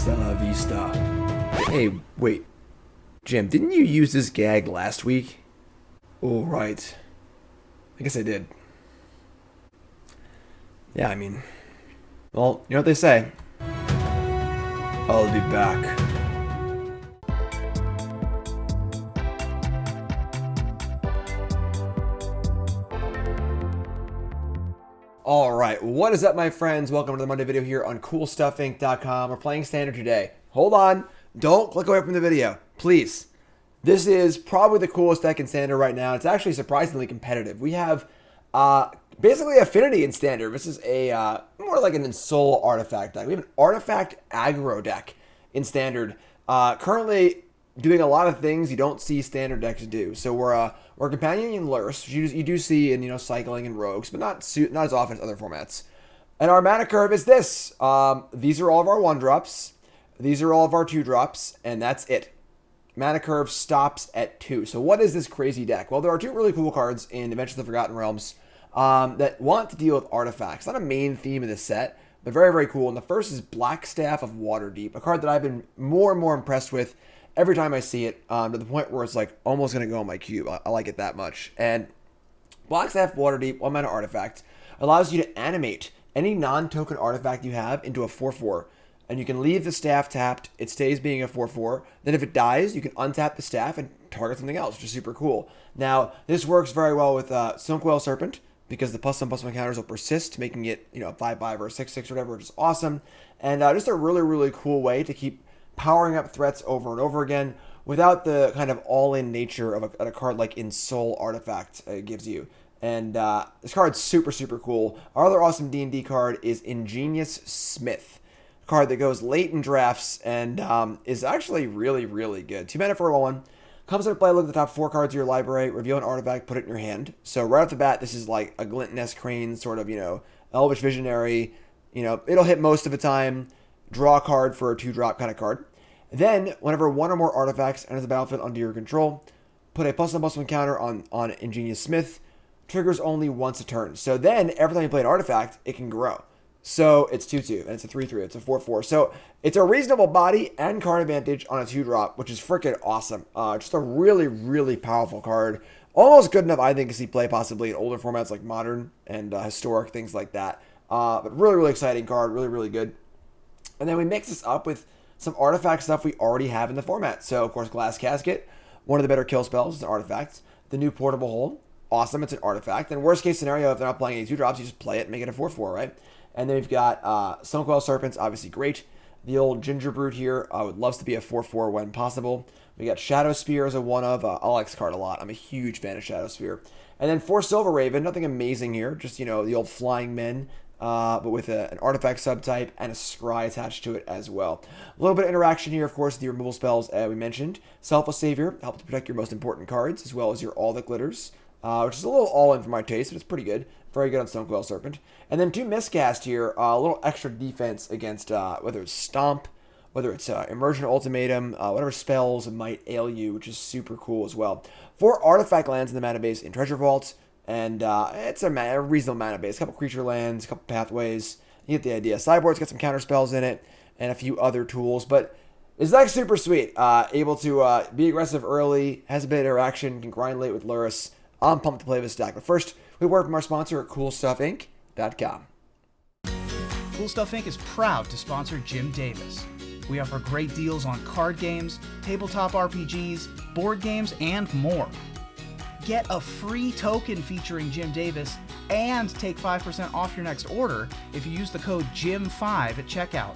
Hasta la vista. Hey, wait. Jim, didn't you use this gag last week? Oh, right. I guess I did. Yeah, I mean... Well, you know what they say. I'll be back. Alright, what is up my friends? Welcome to the Monday video here on CoolStuffInc.com. We're playing Standard today. Hold on. Don't click away from the video. Please. This is probably the coolest deck in Standard right now. It's actually surprisingly competitive. We have basically Affinity in Standard. This is a more like an Ensoul artifact deck. We have an artifact aggro deck in Standard. Currently doing a lot of things you don't see Standard decks do. So we're companion in Lurrus, which you do see in cycling and rogues, but not as often as other formats. And our mana curve is this. These are all of our 1-drops. These are all of our 2-drops, and that's it. Mana curve stops at 2. So what is this crazy deck? Well, there are 2 really cool cards in Adventures of the Forgotten Realms that want to deal with artifacts. Not a main theme of the set, but very, very cool. And the first is Blackstaff of Waterdeep, a card that I've been more and more impressed with every time I see it, to the point where it's like almost going to go on my cube. I like it that much. And Blackstaff Waterdeep, 1-mana artifact, allows you to animate any non-token artifact you have into a 4/4. And you can leave the staff tapped. It stays being a 4/4. Then if it dies, you can untap the staff and target something else, which is super cool. Now, this works very well with Stonecoil Serpent, because the +1/+1 counters will persist, making it a 5/5 or a 6/6 or whatever, which is awesome. And just a really, really cool way to keep powering up threats over and over again without the kind of all-in nature of a card like Ensoul Artifact gives you. And this card's super, super cool. Our other awesome D&D card is Ingenious Smith, a card that goes late in drafts and is actually really, really good. 2 mana for a 1/1. Comes into play, look at the top 4 cards of your library, reveal an artifact, put it in your hand. So right off the bat, this is like a Glint Nest Crane sort of, Elvish Visionary. It'll hit most of the time. Draw a card for a 2-drop kind of card. Then, whenever 1 or more artifacts enters the battlefield under your control, put a +1/+1 counter on Ingenious Smith. Triggers only once a turn. So then, every time you play an artifact, it can grow. So it's 2/2, and it's a 3/3, it's a 4/4. So it's a reasonable body and card advantage on a 2-drop, which is freaking awesome. Just a really, really powerful card. Almost good enough, I think, to see play possibly in older formats like Modern and Historic, things like that. But really, really exciting card, really, really good. And then we mix this up with some artifact stuff we already have in the format. So, of course, Glass Casket, one of the better kill spells, is an artifact. The new Portable Hole, awesome, it's an artifact. And worst case scenario, if they're not playing any 2-drops, you just play it and make it a 4/4, right? And then we've got Stonecoil Serpents, obviously great. The old Gingerbrute here would love to be a 4/4 when possible. We got Shadowspear as a 1-of. I like this card a lot. I'm a huge fan of Shadowspear. And then 4 Silver Raven, nothing amazing here. Just, the old Flying Men, but with an artifact subtype and a scry attached to it as well. A little bit of interaction here, of course, the removal spells we mentioned. Selfless Savior, help to protect your most important cards, as well as your All That Glitters, which is a little all-in for my taste, but it's pretty good. Very good on Stonecoil Serpent. And then 2 Miscast here, a little extra defense against whether it's Stomp, whether it's Immersion Ultimatum, whatever spells might ail you, which is super cool as well. 4 artifact lands in the mana base in Treasure Vault, and it's a reasonable mana base. A couple creature lands, a couple pathways. You get the idea. Sideboard's got some counter spells in it, and a few other tools, but this deck's super sweet. Able to be aggressive early, has a bit of interaction, can grind late with Lurrus. I'm pumped to play this deck. But first, we work from our sponsor at CoolStuffInc.com. Cool Stuff Inc. is proud to sponsor Jim Davis. We offer great deals on card games, tabletop RPGs, board games, and more. Get a free token featuring Jim Davis and take 5% off your next order if you use the code JIM5 at checkout.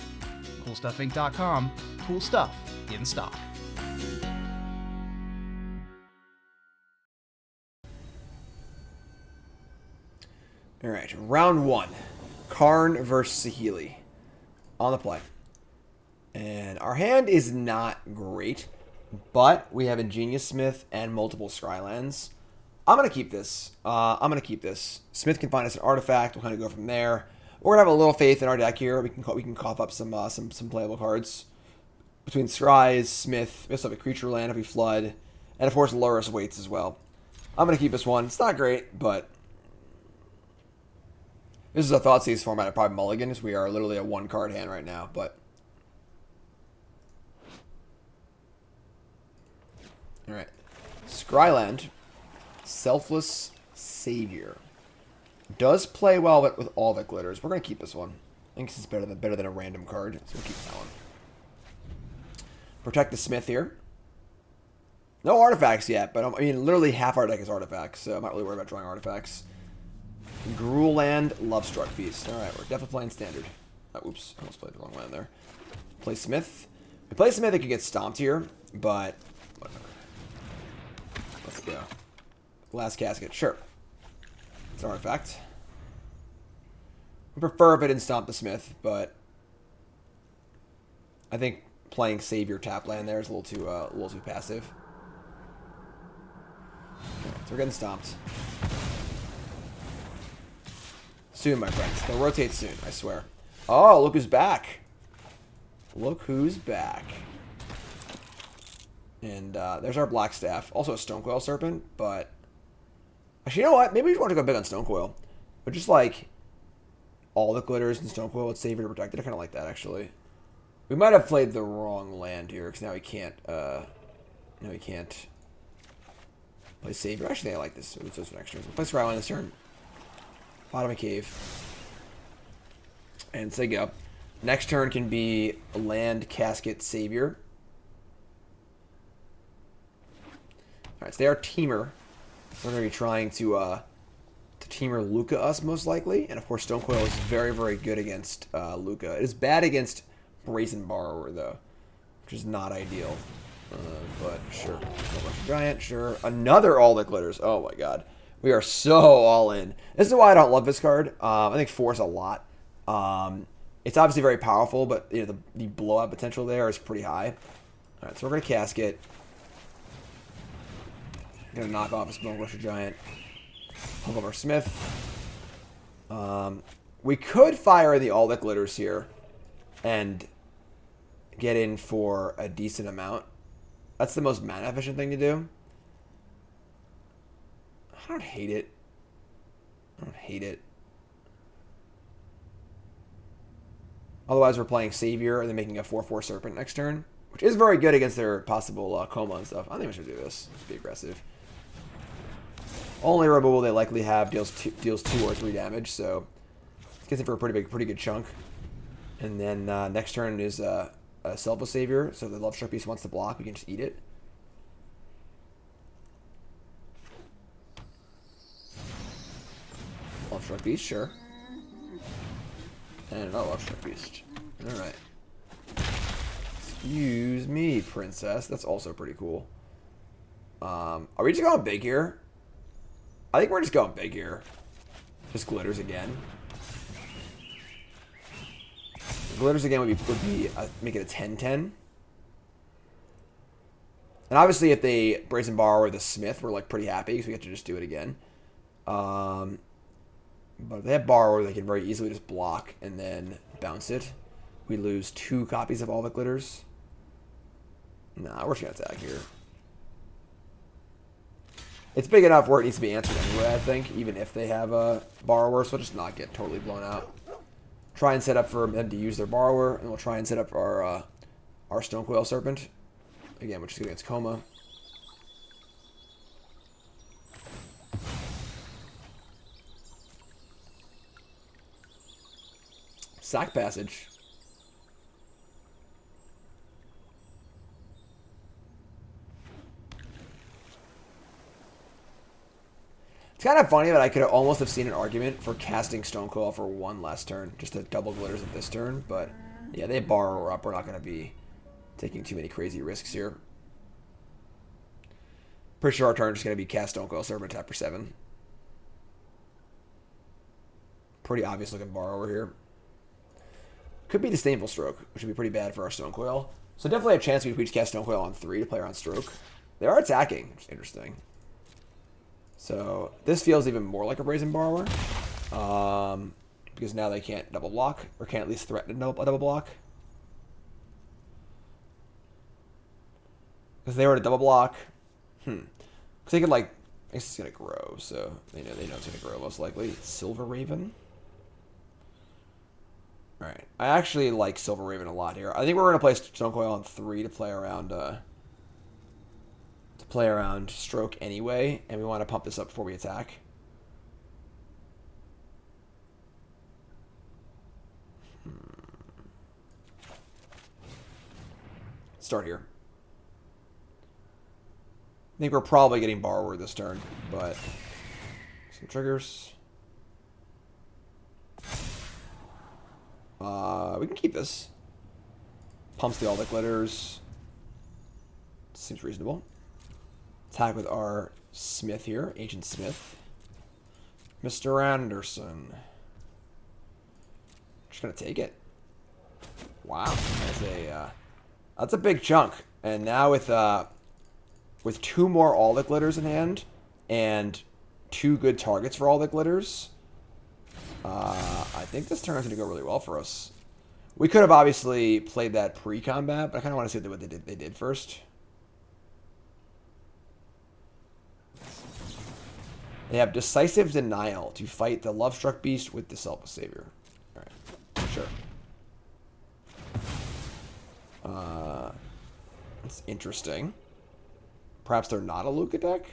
CoolStuffInc.com. Cool stuff in stock. All right, round 1. Karn versus Saheeli on the play. And our hand is not great, but we have Ingenious Smith and multiple Scrylands. I'm going to keep this. Smith can find us an artifact. We'll kind of go from there. We're going to have a little faith in our deck here. We can cough up some playable cards. Between Scries, Smith, we also have a creature land if we flood. And of course, Lurrus waits as well. I'm going to keep this one. It's not great, but this is a Thoughtseize format. I probably mulligan, as we are literally a 1-card hand right now. But Alright. Scryland. Selfless Savior. Does play well with all the glitters. We're going to keep this one. I think this is better than a random card, so we'll keep that one. Protect the Smith here. No artifacts yet, but I mean, literally half our deck is artifacts, so I'm not really worried about drawing artifacts. Gruul land, Lovestruck Beast. Alright, we're definitely playing standard. Oh, oops, I almost played the wrong land there. Play Smith. If we play Smith, it could get stomped here, but whatever. Let's go. Glass Casket, sure. It's an artifact. I prefer if it didn't stomp the Smith, but I think playing Savior tap land there is a little too passive. Okay, so we're getting stomped. Soon, my friends. They'll rotate soon, I swear. Oh, look who's back. Look who's back. And there's our Blackstaff. Also a Stonecoil Serpent, but... Actually, you know what? Maybe we want to go big on Stonecoil. But just like all the glitters in Stonecoil with Savior to protect it. I kind of like that, actually. We might have played the wrong land here, because now we can't... now we can't play Savior. Actually, I like this. Let's for next turn. We'll play Scryland this turn. Bottom of Cave. And say go. Next turn can be Land Casket Savior. Alright, so they are Teamer. We're going to be trying to Teamer Luca us, most likely. And of course, Stonecoil is very, very good against Luca. It is bad against Brazen Borrower, though, which is not ideal. But sure. Giant, sure. Another All That Glitters. Oh my god. We are so all in. This is why I don't love this card. I think 4 is a lot. It's obviously very powerful, but you know, the blowout potential there is pretty high. Alright, so we're going to Casket. Going to knock off a Smoke Rusher Giant. Pump over Smith. We could fire the All That Glitters here and get in for a decent amount. That's the most mana efficient thing to do. I don't hate it. I don't hate it. Otherwise, we're playing Savior and then making a 4/4 Serpent next turn, which is very good against their possible coma and stuff. I think we should do this. Let's be aggressive. Only removal they likely have deals 2 or 3 damage, so it gets it for a pretty good chunk. And then next turn is a Selfless Savior, so the Lovestruck Beast wants to block. We can just eat it. Lovestruck Beast, sure. And another Lovestruck Beast. Alright. Excuse me, Princess. That's also pretty cool. Are we just going big here? I think we're just going big here. Just glitters again. Glitters again would be make it a 10-10. And obviously if they Brazen Borrower the Smith, we're like pretty happy because we get to just do it again. But if they have Borrower, they can very easily just block and then bounce it. We lose 2 copies of all the glitters. Nah, we're just going to attack here. It's big enough where it needs to be answered anyway, I think, even if they have a Borrower, so we'll just not get totally blown out. Try and set up for them to use their Borrower, and we'll try and set up our Stonecoil Serpent. Again, which is good against Coma. Sack Passage. It's kind of funny that I could almost have seen an argument for casting Stonecoil for 1 last turn, just to double glitters at this turn, but yeah, they Borrower up. We're not going to be taking too many crazy risks here. Pretty sure our turn is going to be cast Stonecoil Serpent, tap for 7. Pretty obvious looking Borrower here. Could be Disdainful Stroke, which would be pretty bad for our Stonecoil. So definitely a chance we just cast Stonecoil on 3 to play around Stroke. They are attacking, which is interesting. So this feels even more like a Brazen Borrower. Because now they can't double block, or can't at least threaten to double block. Because they were to double block. Because they could, like, I guess it's going to grow, so they know it's going to grow most likely. Silver Raven. Alright, I actually like Silver Raven a lot here. I think we're going to play Stonecoil on 3 to play around to play around stroke anyway, and we want to pump this up before we attack. Start here. I think we're probably getting Borrower this turn, but some triggers. We can keep this. Pumps the all the glitters. Seems reasonable. Attack with our Smith here, Ancient Smith. Mr. Anderson. Just gonna take it. Wow, that's a big chunk. And now with 2 more all the glitters in hand and 2 good targets for all the glitters, I think this turn is going to go really well for us. We could have obviously played that pre-combat, but I kind of want to see what they did first. They have Decisive Denial to fight the Lovestruck Beast with the Selfless Savior. Alright, sure. That's interesting. Perhaps they're not a Luca deck?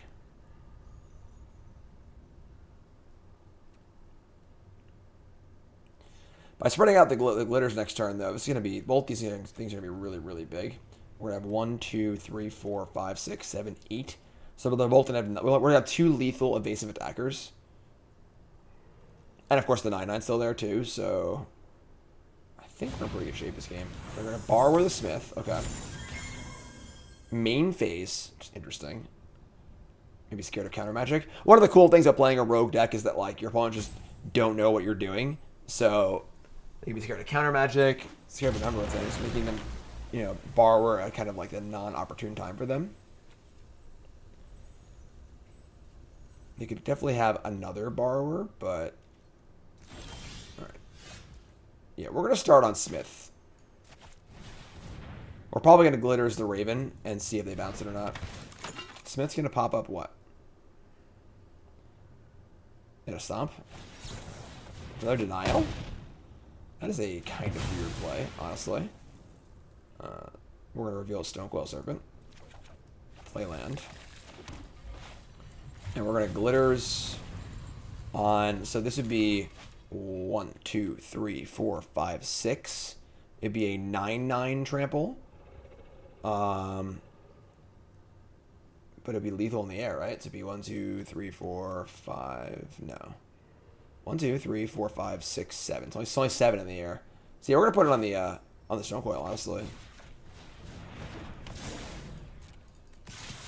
By spreading out the glitters next turn, though, it's going to be, both these things are going to be really, really big. We're going to have 1, 2, 3, 4, 5, 6, 7, 8. So they're both going to have, we're going to have 2 lethal evasive attackers. And of course the 9/9's still there too, so I think we're in pretty good shape this game. We're going to Borrower the Smith, okay. Main phase, which is interesting. Maybe scared of counter magic. One of the cool things about playing a rogue deck is that like your opponent just don't know what you're doing. So they can be scared of counter magic, scared of a number of things, making them, you know, Borrower at kind of like a non-opportune time for them. They could definitely have another Borrower, but alright. Yeah, we're gonna start on Smith. We're probably going to Glitters the Raven and see if they bounce it or not. Smith's going to pop up what? In a Stomp? Another Denial? That is a kind of weird play, honestly. We're going to reveal Stonecoil Serpent. Play land. And we're going to Glitters on... So this would be 1, 2, 3, 4, 5, 6. It'd be a 9/9 trample. But it'd be lethal in the air, right? So it'd be 1, 2, 3, 4, 5. No. 1, 2, 3, 4, 5, 6, 7. It's only 7 in the air. So yeah, we're gonna put it on the Stonecoil, honestly.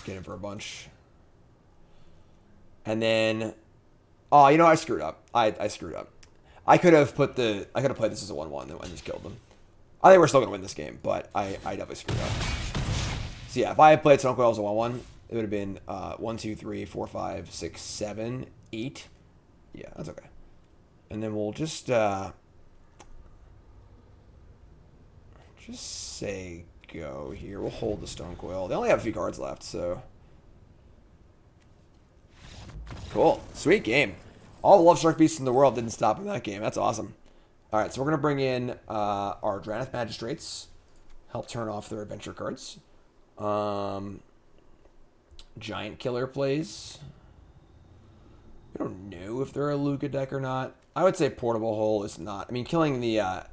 Get in for a bunch. And then, oh, you know, I screwed up. I screwed up. I could have played this as a 1/1 and just killed them. I think we're still gonna win this game, but I definitely screwed up. So yeah, if I had played Stonecoil as a 1/1, it would have been 1, 2, 3, 4, 5, 6, 7, 8. Yeah, that's okay. And then we'll just say go here. We'll hold the Stonecoil. They only have a few cards left, so cool, sweet game. All the Lovestruck Beasts in the world didn't stop in that game. That's awesome. All right, so we're gonna bring in our Drannith Magistrates, help turn off their adventure cards. Giant Killer plays. I don't know if they're a Luca deck or not. I would say Portable Hole is not. I mean, killing the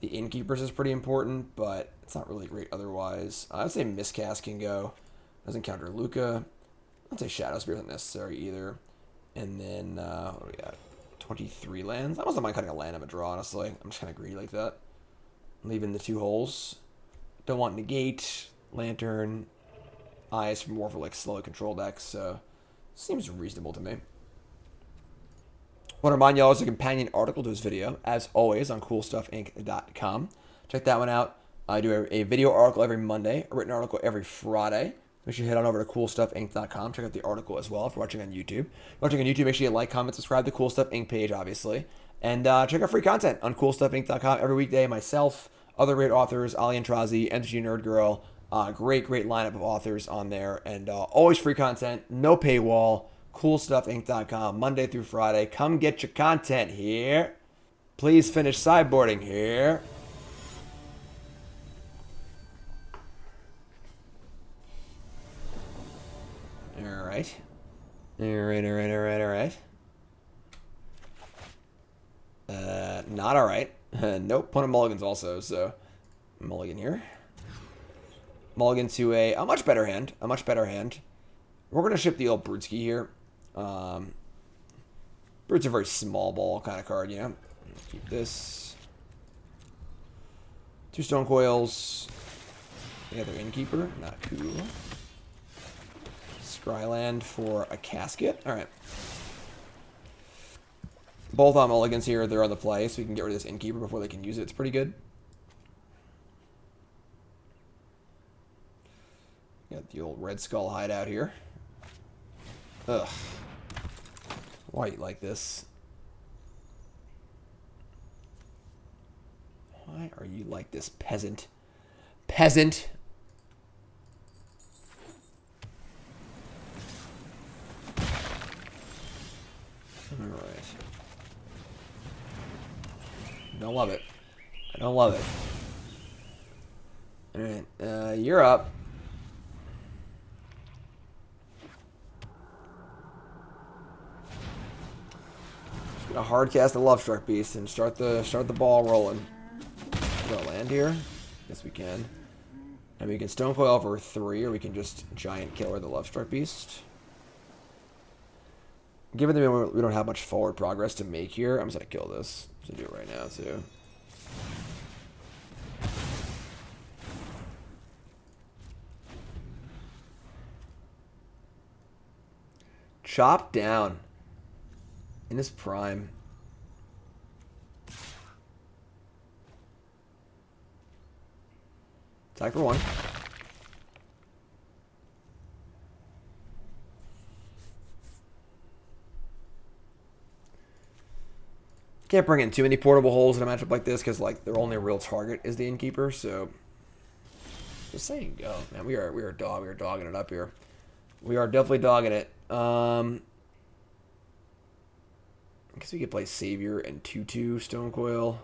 Innkeepers is pretty important, but it's not really great otherwise. I would say Miscast can go. Doesn't counter Luca. I'd say Shadowspear isn't necessary either. And then, what do we got? 23 lands. I wasn't mind cutting a land of a draw, honestly. I'm just kind of greedy like that. Leaving the 2 holes. Don't want Negate, Lantern, Eyes for more for like slow control decks, so seems reasonable to me. I want to remind y'all there's a companion article to this video, as always, on CoolStuffInc.com. Check that one out. I do a video article every Monday, a written article every Friday. Make sure you head on over to CoolStuffInc.com. Check out the article as well if you're watching on YouTube. If you're watching on YouTube, make sure you like, comment, subscribe to the Cool Stuff Inc. page, obviously. And check out free content on CoolStuffInc.com every weekday. Myself, other great authors, Ali Antrazi, MTG Nerd Girl. Great lineup of authors on there. And always free content, no paywall. CoolStuffInc.com, Monday through Friday. Come get your content here. Please finish sideboarding here. Alright. Alright. Not alright. Nope. Opponent mulligans also, so mulligan here. Mulligan to a much better hand. A much better hand. We're going to ship the old Brutski here. Brute's a very small ball kind of card, you know. Keep this. 2 Stonecoils. The other Innkeeper. Not cool. Scryland for a Casket. Alright. Both on mulligans here. They're on the play, so we can get rid of this Innkeeper before they can use it. It's pretty good. Got the old Red Skull hideout here. Ugh. Why you like this? Why are you like this, peasant? Peasant! Alright. Don't love it. I don't love it. Alright, you're up. Just gonna hard cast the Love Struck Beast and start the ball rolling. We got land here? Yes, we can. And we can Stonecoil for 3, or we can just Giant Killer the Love Struck Beast. Given that we don't have much forward progress to make here, I'm just going to kill this. I'm going to do it right now, too. Chop down. In his prime. Attack for 1. Can't bring in too many portable holes in a matchup like this because like their only real target is the Innkeeper. So just saying, go, man. We are dogging it up here. We are definitely dogging it. I guess we could play Savior and 2/2 Stonecoil.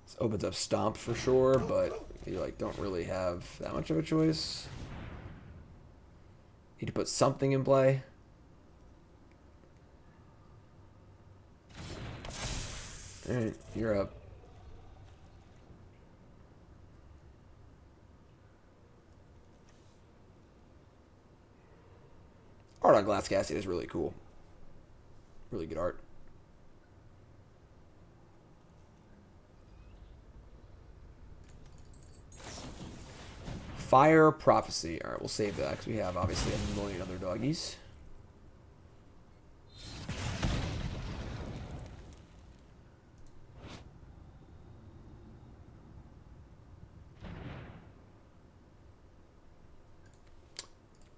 This opens up Stomp for sure, but you like don't really have that much of a choice. Need to put something in play. Alright, you're up. Art on Glass Casket is really cool. Really good art. Fire Prophecy. Alright, we'll save that because we have obviously a million other doggies.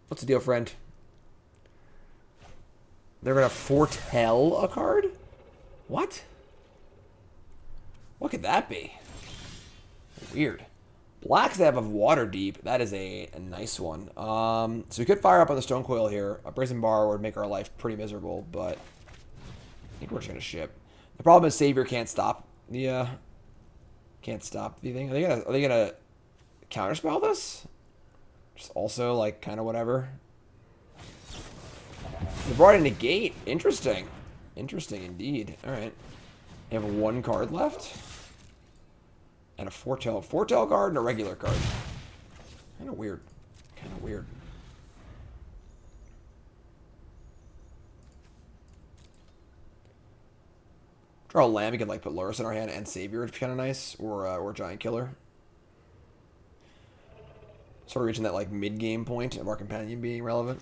What's the deal, friend? They're going to foretell a card? What? What could that be? Weird. Blackstaff of Waterdeep. That is a nice one. So we could fire up on the Stonecoil here. A Brazen Bar would make our life pretty miserable, but I think we're just going to ship. The problem is Savior can't stop the thing. Are they gonna counterspell this? Just also like kind of whatever. They brought in Negate. Interesting. Interesting indeed. Alright. They have 1 card left. And a foretell card and a regular card. Kind of weird. Kind of weird. Draw a land. We could like put Lurrus in our hand and Savior, which would be kind of nice. Or Giant Killer. Sort of reaching that like mid-game point of our companion being relevant.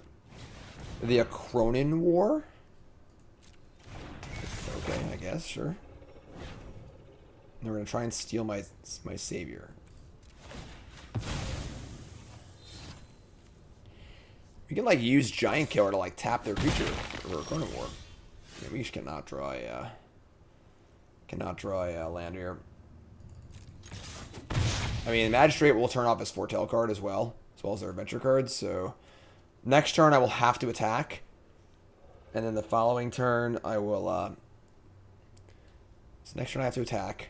The Acronin War. Okay, I guess, sure. And we're gonna try and steal my Savior. We can like use Giant Killer to like tap their creature for Acronin War. Yeah, we just cannot draw a land here. I mean, Magistrate will turn off his foretell card as well as their adventure cards. So next turn I will have to attack, and then the following turn I will. So next turn I have to attack.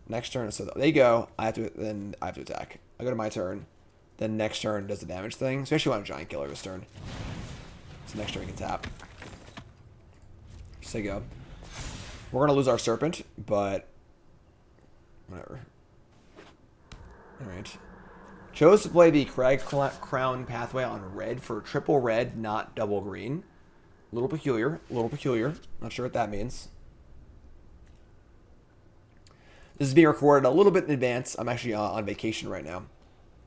Next turn, so they go. I have to attack. I go to my turn. Then next turn does the damage thing. So I actually want a Giant Killer this turn. So next turn we can tap. Say go. We're going to lose our Serpent, but whatever. Alright. Chose to play the Crag Crown Pathway on red for triple red, not double green. A little peculiar. A little peculiar. Not sure what that means. This is being recorded a little bit in advance. I'm actually on vacation right now.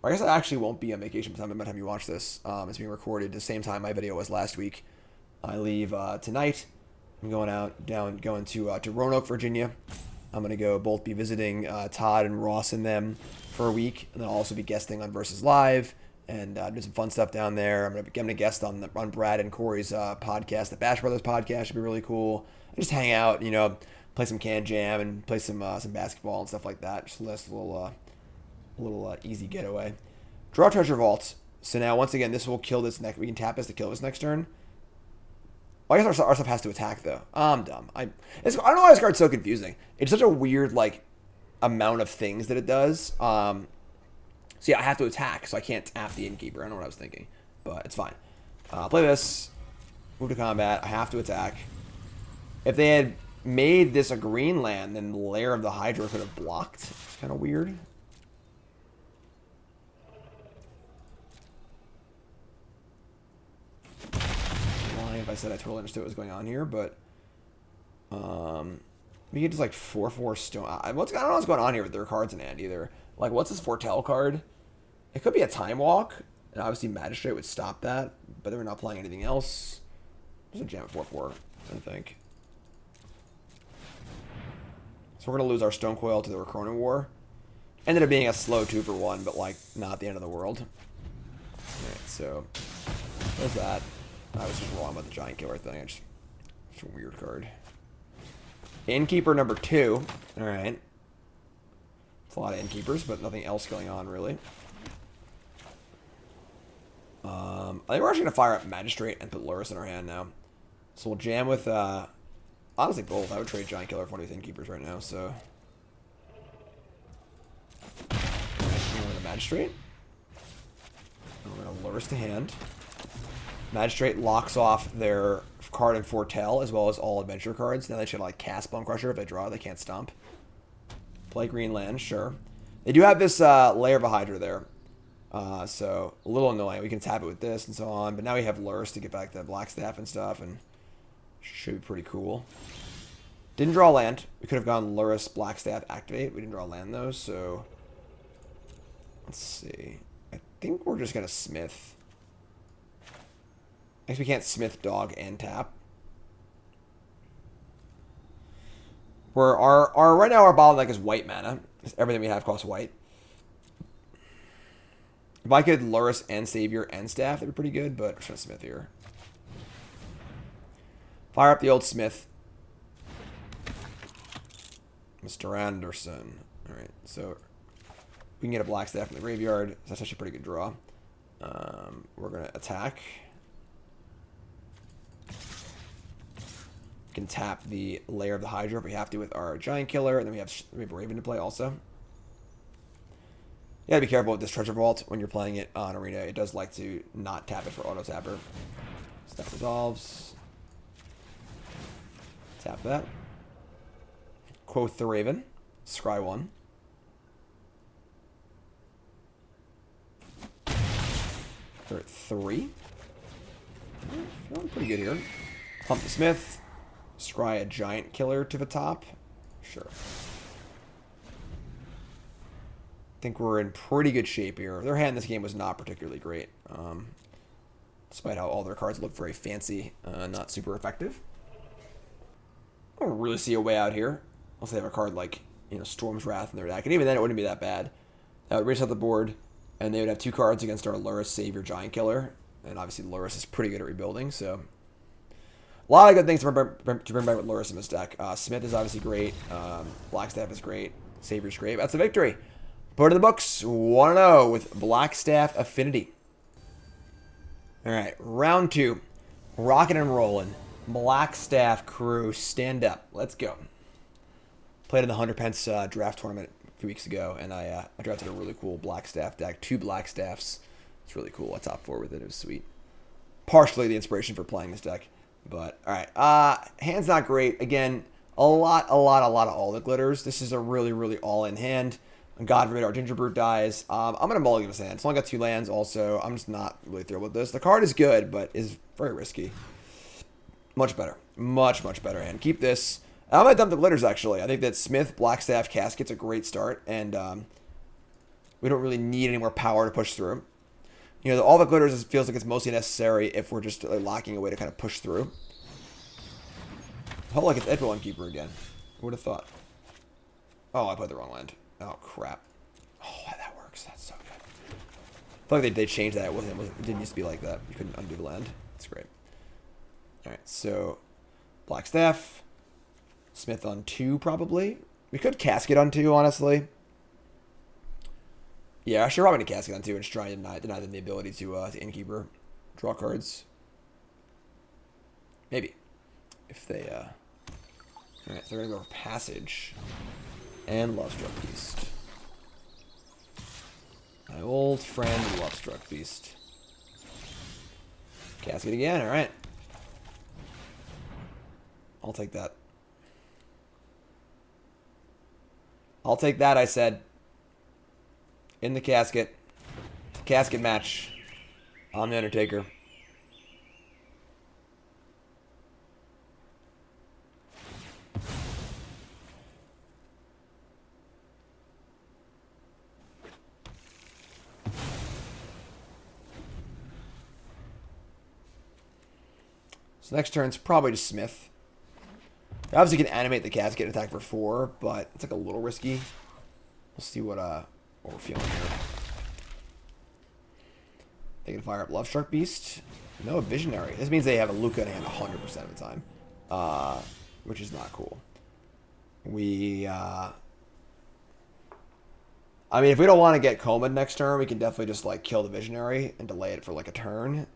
Or I guess I actually won't be on vacation by the time you watch this. It's being recorded the same time my video was last week. I leave tonight. I'm going going to Roanoke, Virginia. I'm going to go both be visiting Todd and Ross and them for a week. And then I'll also be guesting on Versus Live and do some fun stuff down there. I'm going to guest on Brad and Corey's podcast. The Bash Brothers podcast should be really cool. And just hang out, you know, play some Can Jam and play some basketball and stuff like that. Just a nice little easy getaway. Draw Treasure Vault. So now, once again, this will kill this next. We can tap this to kill this next turn. Well, I guess our stuff has to attack, though. I'm dumb. I don't know why this card's so confusing. It's such a weird, like, amount of things that it does. So, yeah, I have to attack, so I can't tap the Innkeeper. I don't know what I was thinking, but it's fine. Play this. Move to combat. I have to attack. If they had made this a green land, then the Lair of the Hydra could have blocked. It's kind of weird. If I said I totally understood what was going on here, but we could just like 4/4 stone. I don't know what's going on here with their cards in hand either. Like, what's this Foretell card? It could be a Time Walk, and obviously Magistrate would stop that, but they were not playing anything else. There's a jam at 4/4, I think. So we're gonna lose our Stonecoil to the Recronin War. Ended up being a slow 2-for-1, but like not the end of the world. All right, so there's that. I was just wrong about the Giant Killer thing. It's a weird card. Innkeeper number 2. Alright. It's a lot of Innkeepers, but nothing else going on, really. I think we're actually going to fire up Magistrate and put Lurrus in our hand now. So we'll jam with, honestly, both. I would trade Giant Killer for one of these Innkeepers right now, so. With a Magistrate. We're going to Lurrus to hand. Magistrate locks off their card in Foretell, as well as all adventure cards. Now they should like cast Bone Crusher. If they draw, they can't stomp. Play green land, sure. They do have this Lair of a Hydra there. So a little annoying. We can tap it with this and so on. But now we have Lurrus to get back to Blackstaff and stuff. And should be pretty cool. Didn't draw land. We could have gone Lurrus, Blackstaff, activate. We didn't draw land though, so let's see. I think we're just going to Smith. I guess we can't Smith, Dog, and tap. Right now our bottleneck is white mana. Everything we have costs white. If I could Lurrus and Savior and Staff, that'd be pretty good, but we're trying to Smith here. Fire up the old Smith. Mr. Anderson. Alright, so we can get a Blackstaff in the graveyard. That's actually a pretty good draw. We're going to attack. We can tap the Lair of the Hydra if we have to with our Giant Killer, and then we have Raven to play also. You gotta be careful with this Treasure Vault when you're playing it on Arena. It does like to not tap it for auto tapper. So that resolves. Tap that. Quoth the Raven. Scry 1. They're at 3. Feeling pretty good here. Pump the Smith. Scry a Giant Killer to the top. Sure. I think we're in pretty good shape here. Their hand in this game was not particularly great. Despite how all their cards look very fancy, not super effective. I don't really see a way out here. Unless they have a card like, you know, Storm's Wrath in their deck. And even then it wouldn't be that bad. That would reach out the board, and they would have 2 cards against our Lurrus, Savior, Giant Killer. And obviously Lurrus is pretty good at rebuilding, so a lot of good things to bring back with Lurrus in this deck. Smith is obviously great. Blackstaff is great. Savior's great. That's a victory. Put it in the books. 1-0 with Blackstaff Affinity. Alright, round 2. Rocking and rolling. Blackstaff crew, stand up. Let's go. Played in the 100 pence draft tournament few weeks ago, and I drafted a really cool Blackstaff deck, 2 Blackstaffs. It's really cool. I top 4 with it. It was sweet. Partially the inspiration for playing this deck. But, alright. Hand's not great. Again, a lot of all the glitters. This is a really, really all-in hand. God forbid our Gingerbrute dies. I'm going to mulligan this hand. It's only got 2 lands also. I'm just not really thrilled with this. The card is good, but is very risky. Much better. Much better hand. Keep this. I'm going to dump the glitters, actually. I think that Smith, Blackstaff, Casket's a great start, and we don't really need any more power to push through. You know, all the glitters feels like it's mostly necessary if we're just lacking a way to kind of push through. Oh, like it's Edwin Keeper again. Who would have thought? Oh, I played the wrong land. Oh, crap. Oh, that works. That's so good. I feel like they changed that with him. It didn't used to be like that. You couldn't undo the land. It's great. Alright, so Blackstaff. Smith on 2, probably. We could Casket on 2, honestly. Yeah, I should probably Casket on 2 and just try and deny them the ability to Innkeeper. Draw cards. Maybe. If they, Alright, so they're gonna go for Passage. And Lovestruck Beast. My old friend, Lovestruck Beast. Casket again, alright. I'll take that. I'll take that, I said. In the casket. Casket match. I'm the Undertaker. So next turn's probably just Smith. I obviously can animate the casket and attack for 4, but it's like a little risky. We'll see what we're feeling here. They can fire up Lovestruck Beast. No Visionary. This means they have a Luca in hand 100% of the time, which is not cool. I mean, if we don't want to get Coleman next turn, we can definitely just like kill the Visionary and delay it for like a turn.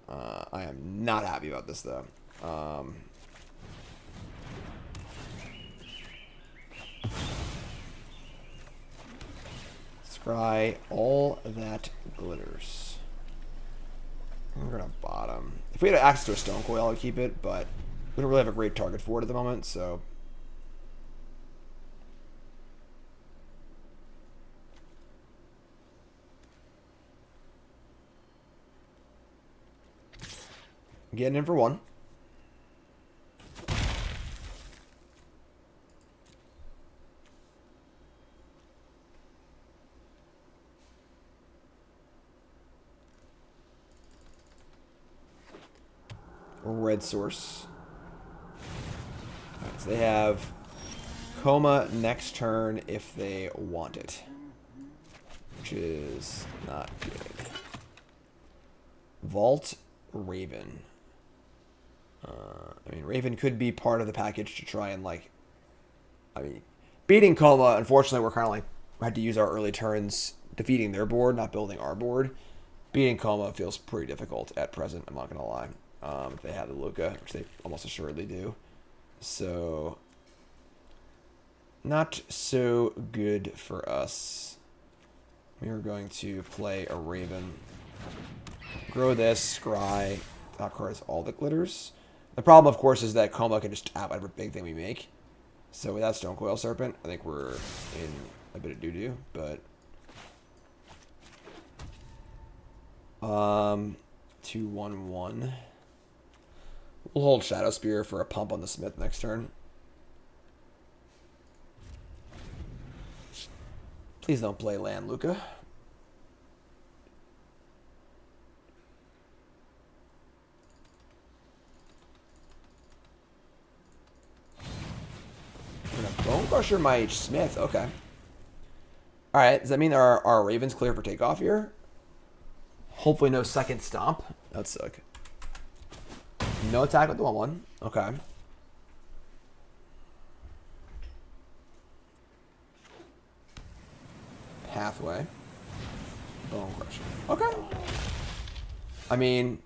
I am not happy about this though. Scry all that glitters. We're gonna bottom. If we had access to a Stonecoil, I would keep it, but we don't really have a great target for it at the moment, so. Getting in for 1. Red source. Right, so they have Coma next turn if they want it, which is not good. Vault Raven. I mean, Raven could be part of the package to try and like. I mean, beating Coma. Unfortunately, we're kind of like had to use our early turns defeating their board, not building our board. Beating Coma feels pretty difficult at present. I'm not gonna lie. If they have the Luca, which they almost assuredly do. So, not so good for us. We are going to play a Raven. Grow this, scry. Top card is all the glitters. The problem, of course, is that Coma can just tap whatever big thing we make. So without Stonecoil Serpent, I think we're in a bit of doo-doo, but... 2/1/1. We'll hold Shadowspear for a pump on the Smith next turn. Please don't play land, Luca. I'm gonna Bone Crusher my Smith. Okay. Alright, does that mean our Ravens clear for takeoff here? Hopefully no second stomp. That'd suck. No attack with the 1/1. Okay. Pathway. Bone Crusher. Okay. I mean,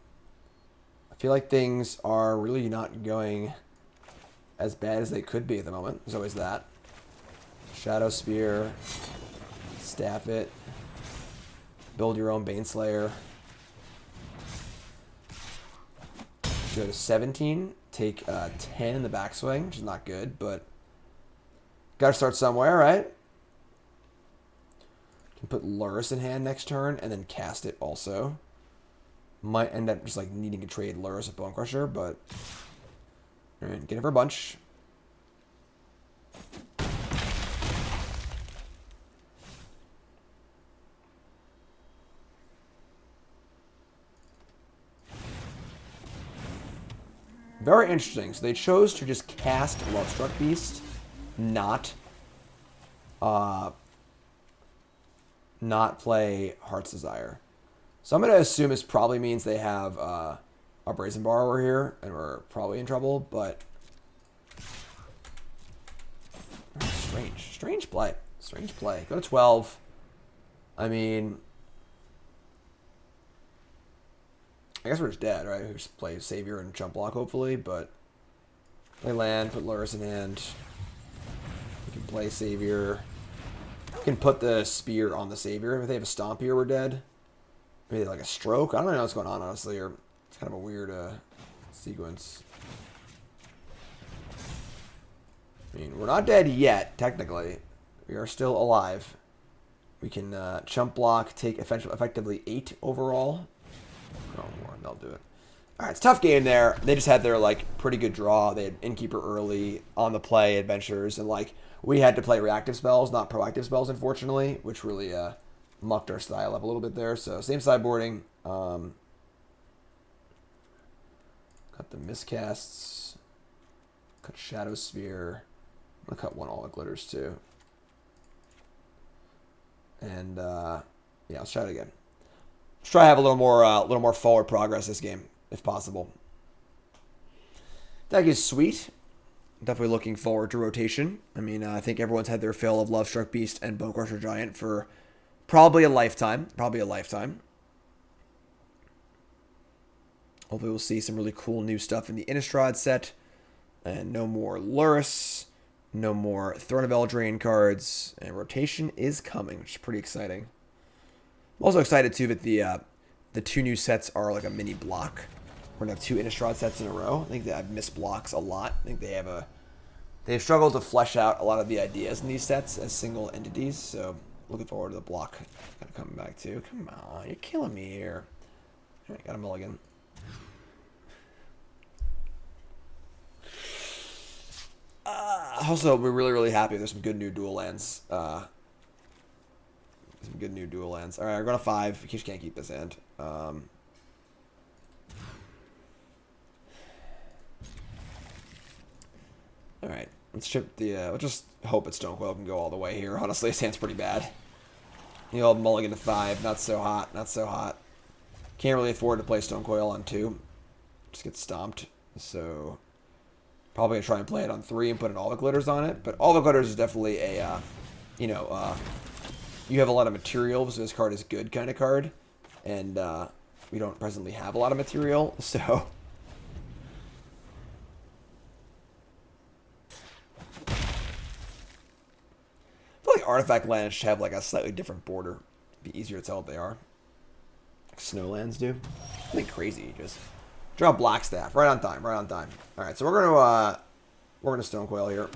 I feel like things are really not going as bad as they could be at the moment. There's always that. Shadowspear. Staff it. Build your own Baneslayer. Go to 17. Take 10 in the backswing, which is not good, but gotta start somewhere, right? Can put Lurrus in hand next turn and then cast it also. Might end up just like needing to trade Lurrus with Bone Crusher, but alright, get it for a bunch. Very interesting. So they chose to just cast Lovestruck Beast, not play Heart's Desire. So I'm going to assume this probably means they have a Brazen Borrower here, and we're probably in trouble, but strange play. Strange play. Go to 12. I mean, I guess we're just dead, right? We just play Savior and jump block, hopefully, but play land, put Lurrus in hand. We can play Savior. We can put the Spear on the Savior. If they have a Stomp here, we're dead. Maybe like a Stroke. I don't know what's going on, honestly. Or it's kind of a weird sequence. I mean, we're not dead yet, technically. We are still alive. We can chump block, take effectively 8 overall. No more, they'll do it. Alright, it's a tough game there. They just had their, like, pretty good draw. They had Innkeeper early, on the play adventures, and, like, we had to play reactive spells, not proactive spells, unfortunately, which really mucked our style up a little bit there. So, same sideboarding. Got the miscasts. Cut Shadowspear. I'm going to cut one All the Glitters, too. And, yeah, let's try it again. Let's try to have a little more forward progress this game, if possible. Deck is sweet. Definitely looking forward to rotation. I mean, I think everyone's had their fill of Lovestruck Beast and Bone Crusher Giant for probably a lifetime. Hopefully we'll see some really cool new stuff in the Innistrad set. And no more Lurrus. No more Throne of Eldraine cards. And rotation is coming, which is pretty exciting. I'm also excited, too, that the 2 new sets are like a mini block. We're going to have 2 Innistrad sets in a row. I think that I've missed blocks a lot. I think they've struggled to flesh out a lot of the ideas in these sets as single entities. So, looking forward to the block kind of coming back, too. Come on, you're killing me here. All right, got a mulligan. Also, we're really happy there's some good new dual lands. All right, we're going to 5. We just can't keep this hand. All right, let's chip the. We'll just hope that Stonecoil can go all the way here. Honestly, this hand's pretty bad. The old mulligan to 5, not so hot. Can't really afford to play Stonecoil on 2. Just get stomped. So probably gonna try and play it on 3 and put All the Glitters on it. But All the Glitters is definitely a, you have a lot of material, so this card is good kind of card. And we don't presently have a lot of material, so. I feel like artifact lands should have like a slightly different border. It'd be easier to tell what they are. Like snowlands do. Something crazy, just draw Blackstaff right on time. All right, so we're gonna Stonecoil here.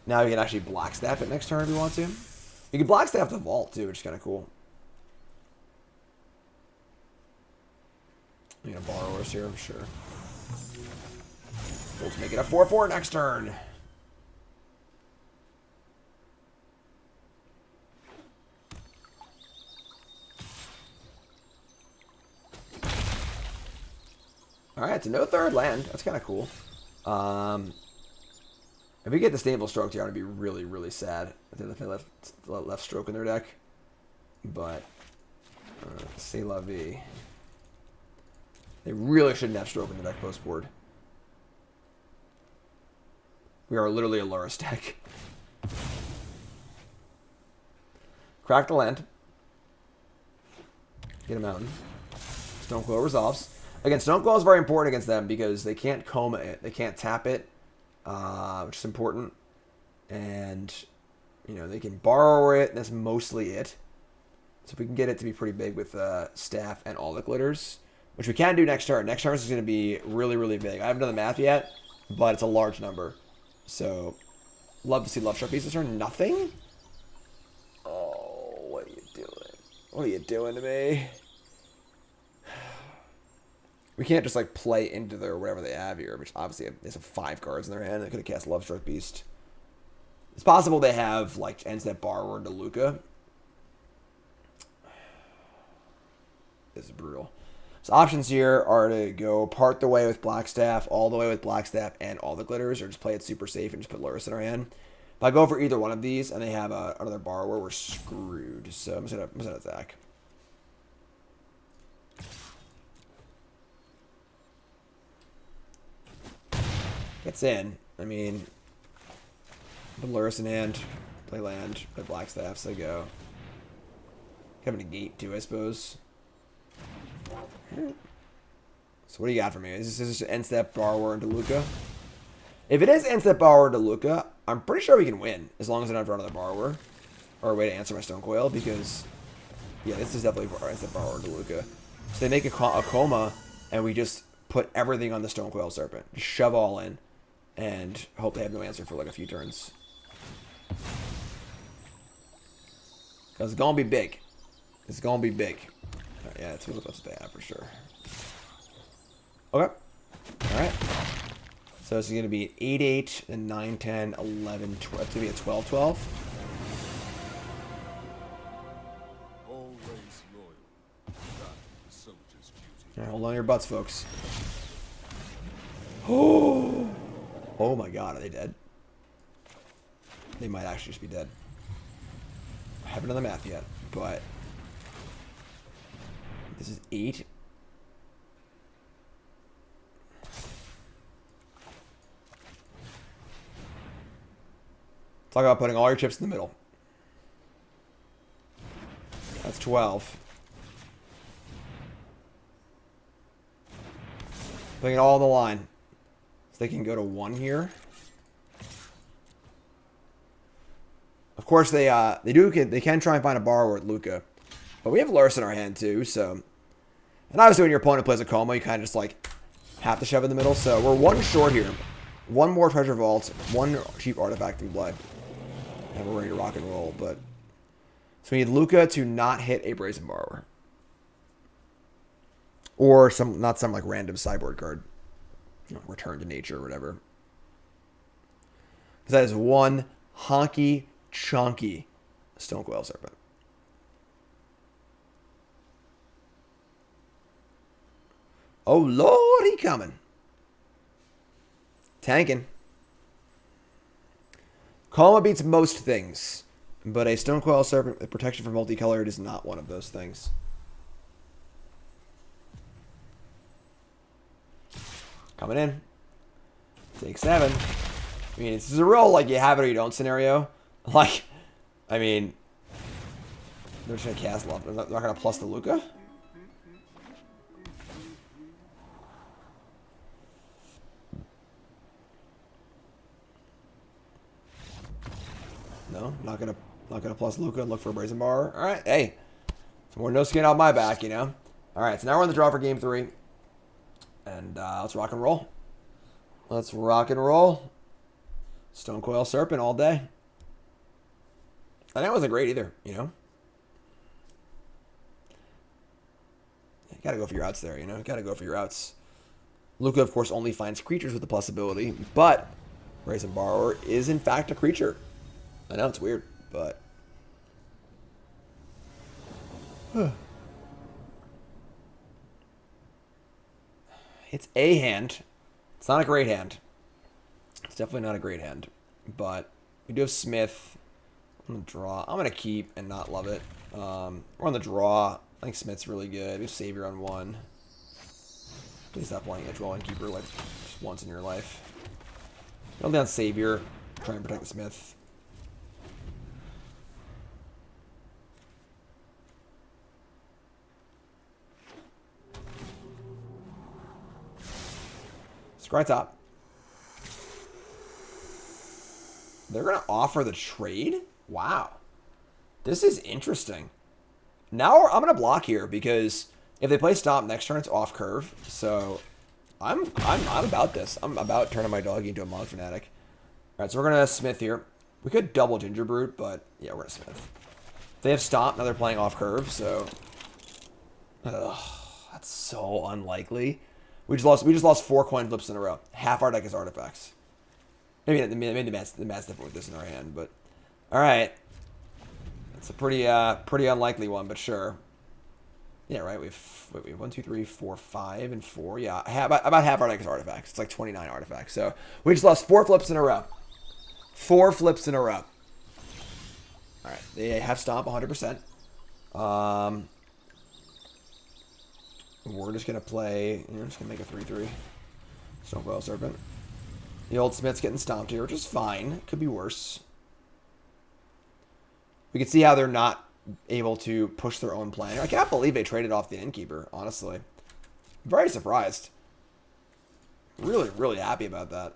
Now you can actually Blackstaff it next turn if you want to. You can Blackstaff the vault too, which is kind of cool. You gonna Borrowers here, I'm sure. Let's make it a 4/4 next turn. Alright, it's a no third land. That's kind of cool. If we get the Stable Stroke here, I'm going to be really sad. I think they left Stroke in their deck. But, c'est la vie. They really shouldn't have Stroke in their deck post-board. We are literally a Lurrus deck. Crack the land. Get a mountain. Stonecoil resolves. Again, Stonecoil is very important against them because they can't coma it. They can't tap it, which is important. And, you know, they can borrow it. That's mostly it. So if we can get it to be pretty big with Staff and all the glitters, which we can do next turn. Next turn is going to be really, really big. I haven't done the math yet, but it's a large number. So, love to see Love Struck Beast this turn. Nothing? Oh, what are you doing? What are you doing to me? We can't just, like, play into their whatever they have here, which obviously they have 5 cards in their hand. They could have cast Love Struck Beast. It's possible they have, like, Ends That Borrower into Luca. This is brutal. So options here are to go part the way with Blackstaff, all the way with Blackstaff and all the glitters, or just play it super safe and just put Lurrus in our hand. If I go for either one of these and they have another borrower, we're screwed. So I'm just gonna attack. Gets in. I mean, put Lurrus in hand, play land, play Blackstaff, so go. Have a Negate too, I suppose. So what do you got for me? Is this End Step Borrower into Luca? If it is End Step Borrower into Luca, I'm pretty sure we can win, as long as I don't draw another borrower. Or a way to answer my Stonecoil, because, yeah, this is definitely End Step Borrower into Luca. So they make a coma, and we just put everything on the Stonecoil Serpent. Just shove all in, and hope they have no answer for like a few turns. Because it's going to be big. It's going to be big. Yeah, that's what they have for sure. Okay. Alright. So this is going to be 8-8, then 9-10, 11, 12. It's going to be a 12-12. Always loyal. That's the soldier's duty. Alright, hold on to your butts, folks. Oh! Oh my god, are they dead? They might actually just be dead. I haven't done the math yet, but... This is 8. Talk about putting all your chips in the middle. That's 12. Putting it all on the line. So they can go to 1 here. Of course, they can try and find a borrower with Luca. But we have Lurrus in our hand too, so... And obviously when your opponent plays a Coma, you kind of just like have to shove in the middle. So we're 1 short here. 1 more Treasure Vault, 1 cheap artifact in play. And we're ready to rock and roll, but... So we need Luca to not hit a Brazen Borrower. Or not some like random sideboard card. You know, Return to Nature or whatever. Because that is 1 honky, chunky Stonecoil Serpent. Oh, Lord, he coming. Tanking. Coma beats most things, but a Stonecoil Serpent with protection from multicolored is not one of those things. Coming in. Take 7. I mean, this is a real, like, you have it or you don't scenario. Like, I mean, they're just going to cast Love. They're not going to plus the Luca. No, not gonna plus Luca and look for a Brazen Bar. All right, hey, some more no skin off my back, you know. All right, so now we're on the draw for game 3, and let's rock and roll. Let's rock and roll. Stonecoil Serpent all day. And that wasn't great either, you know. You gotta go for your outs there, you know. You gotta go for your outs. Luca, of course, only finds creatures with the plus ability, but Brazen Borrower is in fact a creature. I know it's weird, but it's a hand. It's not a great hand. It's definitely not a great hand, but we do have Smith. I'm gonna draw. I'm gonna keep and not love it. We're on the draw. I think Smith's really good. We have Savior on 1. Please stop playing a Dwelling Keeper like just once in your life. Go down Savior. Try and protect the Smith. Scry top. They're going to offer the trade? Wow. This is interesting. Now I'm going to block here because if they play Stomp next turn, it's off curve. So I'm about this. I'm about turning my doggy into a Monk Fanatic. All right, so we're going to Smith here. We could double Gingerbrute, but yeah, we're going to Smith. If they have Stomp, now they're playing off curve, so... Ugh, that's so unlikely. We just lost 4 coin flips in a row. Half our deck is artifacts. Maybe the mat's different with this in our hand, but... Alright. That's a pretty unlikely one, but sure. Yeah, right, we have 1, 2, 3, 4, 5, and 4. Yeah, about half our deck is artifacts. It's like 29 artifacts, so... We just lost 4 flips in a row. 4 flips in a row. Alright, they have Stomp 100%. We're just going to play... I'm just going to make a 3-3. Stonecoil Serpent. The old Smith's getting stomped here, which is fine. Could be worse. We can see how they're not able to push their own plan. I can't believe they traded off the Innkeeper, honestly. I'm very surprised. Really, really happy about that.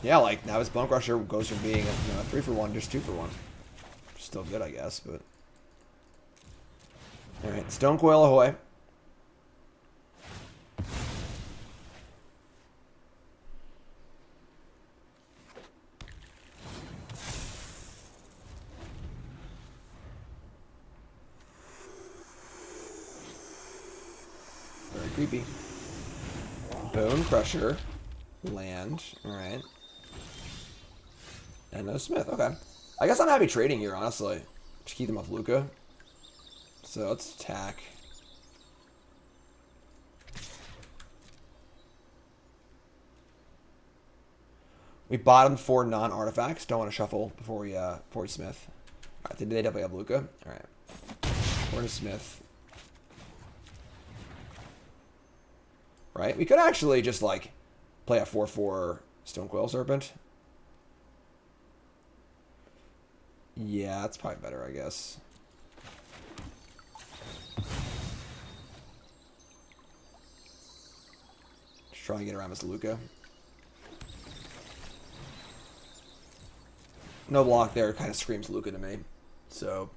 Yeah, like, now his Bone Crusher goes from being a 3-for-1 just 2-for-1. Still good, I guess, but... Alright, Stonecoil ahoy. Very creepy. Bone Crusher. Land. Alright. And no Smith. Okay. I guess I'm happy trading here, honestly. Just keep them off Luca. So let's attack. We bottomed 4 non-artifacts. Don't want to shuffle before we Smith. Alright, they definitely have Luca. Alright. We're going to Smith. Right? We could actually just like play a 4-4 Stonecoil Serpent. Yeah, that's probably better, I guess. Just try and get around this Luca. No block there, kind of screams Luca to me. So...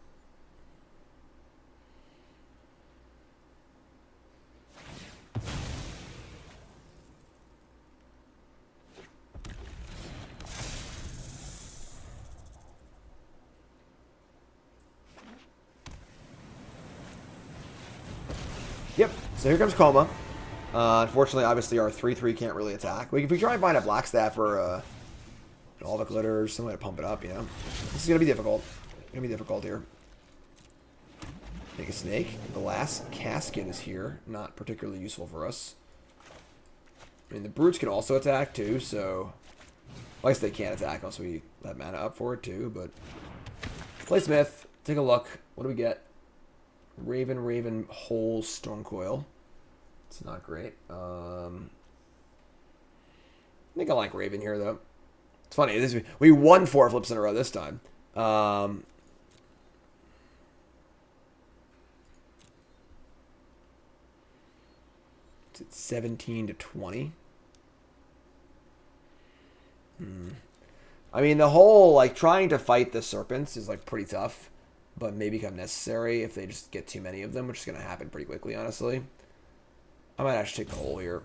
Yep, so here comes Coma. Unfortunately, obviously, our 3-3 can't really attack. If we try and find a Blackstaff or all the glitters, some way to pump it up, you know. This is going to be difficult. It's going to be difficult here. Make a snake. Glass Casket is here. Not particularly useful for us. I mean, the brutes can also attack, too, so... Well, I guess they can't attack unless we have mana up for it, too, but... Play Smith. Take a look. What do we get? Raven, Hole, Stonecoil. It's not great. I think I like Raven here, though. It's funny. We won 4 flips in a row this time. It's 17 to 20. I mean, the whole, like, trying to fight the serpents is, like, pretty tough. But may become necessary if they just get too many of them, which is going to happen pretty quickly, honestly. I might actually take the hole here.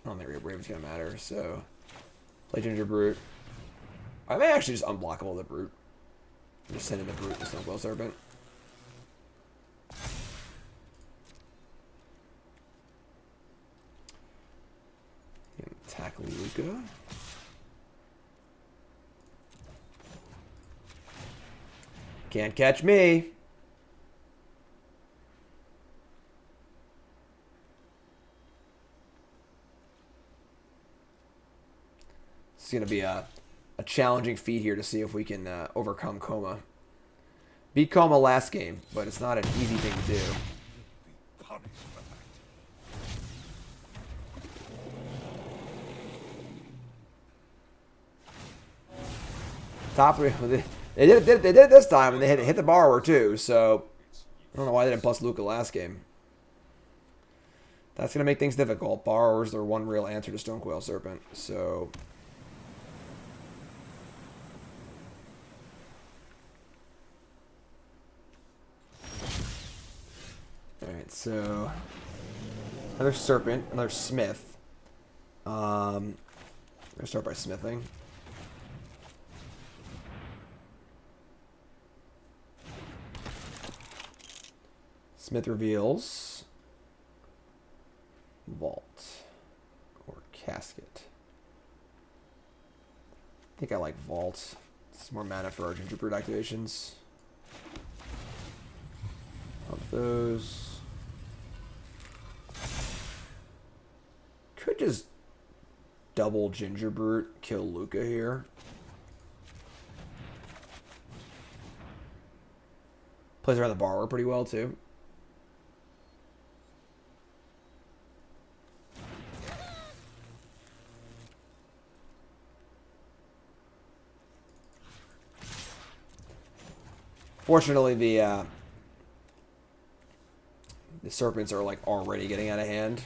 I don't think Raven's going to matter, so... Play Gingerbrute. I may actually just unblockable the Brute. Just send in the Brute to Stonecoil Serpent. Attack Luca. Can't catch me. It's going to be a challenging feat here to see if we can overcome Coma. Beat Coma last game, but it's not an easy thing to do. Top 3. They did it this time, and they hit the borrower too, so I don't know why they didn't plus Luca last game. That's going to make things difficult. Borrowers are one real answer to Stonecoil Serpent. So... Alright, so... Another Serpent, another Smith. I'm going to start by smithing. Smith reveals Vault or Casket. I think I like Vault. It's more mana for our Gingerbrute activations. Of those. Could just double Gingerbrute, kill Luca here. Plays around the borrower pretty well too. Fortunately, the serpents are like already getting out of hand.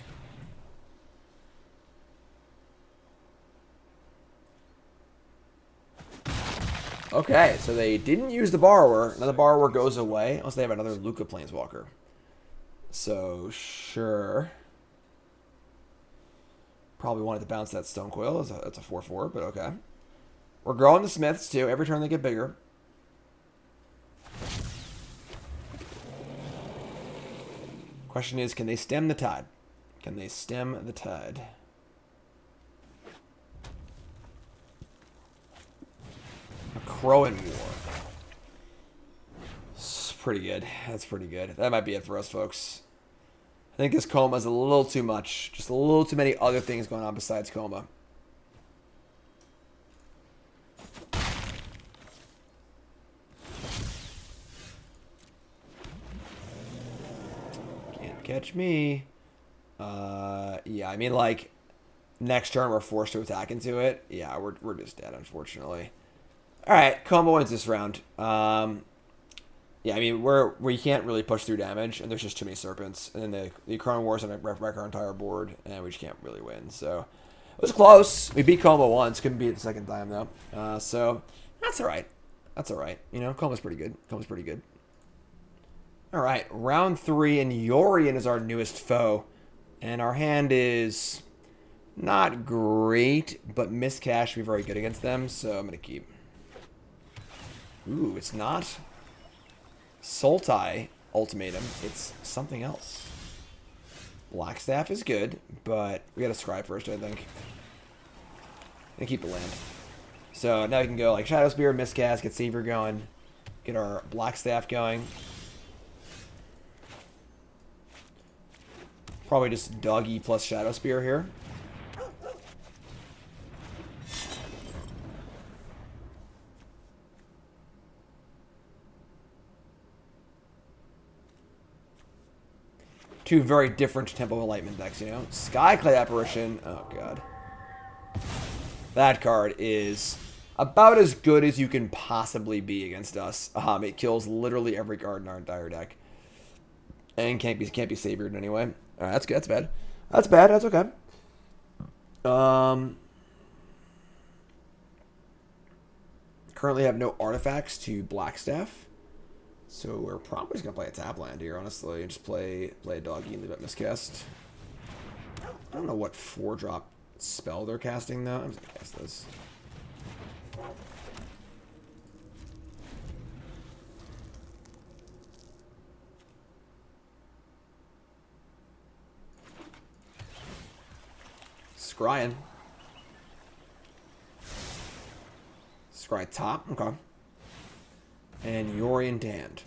Okay, so they didn't use the borrower. Now the borrower goes away unless they have another Luca Planeswalker. So sure. Probably wanted to bounce that Stonecoil. That's a 4/4, but okay. We're growing the Smiths too. Every turn they get bigger. Question is, can they stem the tide? Can they stem the tide? A Crowan War. It's pretty good. That's pretty good. That might be it for us, folks. I think this Coma is a little too much. Just a little too many other things going on besides Coma. Catch me. Yeah, I mean, like, next turn we're forced to attack into it. Yeah, we're just dead, unfortunately. Alright, Coma wins this round. Yeah, I mean, we can't really push through damage, and there's just too many Serpents. And then the Crown Wars and wreck our entire board, and we just can't really win. So, it was close. We beat Coma once. Couldn't beat it the second time, though. So, that's alright. That's alright. You know, Coma's pretty good. Coma's pretty good. Alright, round 3, and Yorion is our newest foe. And our hand is not great, but Miscast should be very good against them, so I'm going to keep. Ooh, it's not Sultai Ultimatum, it's something else. Blackstaff is good, but we got to scry first, I think. And keep the land. So now we can go like Shadowspear, Miscast, get Savior going, get our Blackstaff going. Probably just Doggy plus Shadowspear here. Two very different Temple of Enlightenment decks, you know? Skyclad Apparition. Oh, God. That card is about as good as you can possibly be against us. It kills literally every card in our entire deck. And can't be saviored in any way. Alright, that's good. That's bad. That's bad. That's okay. Currently have no artifacts to Blackstaff. So we're probably just going to play a tap land here, honestly. And just play a doggy and leave it Miscast. I don't know what 4-drop spell they're casting, though. I'm just going to cast this. Scrying. Scry top. Okay. And Yorion to hand.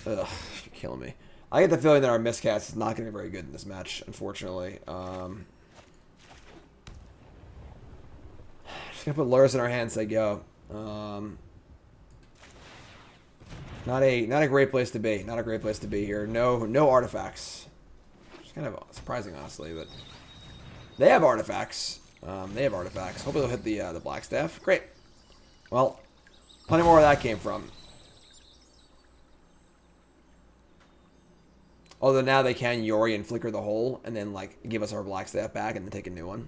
Ugh, you're killing me. I get the feeling that our Miscast is not going to be very good in this match, unfortunately. Just going to put Lurrus in our hands and say go. Not a great place to be. Not a great place to be here. No artifacts. Kind of surprising, honestly, but they have artifacts. Hopefully they'll hit the Blackstaff. Great. Well, plenty more where that came from. Although now they can Yori and flicker the hole and then like give us our Blackstaff back and then take a new one.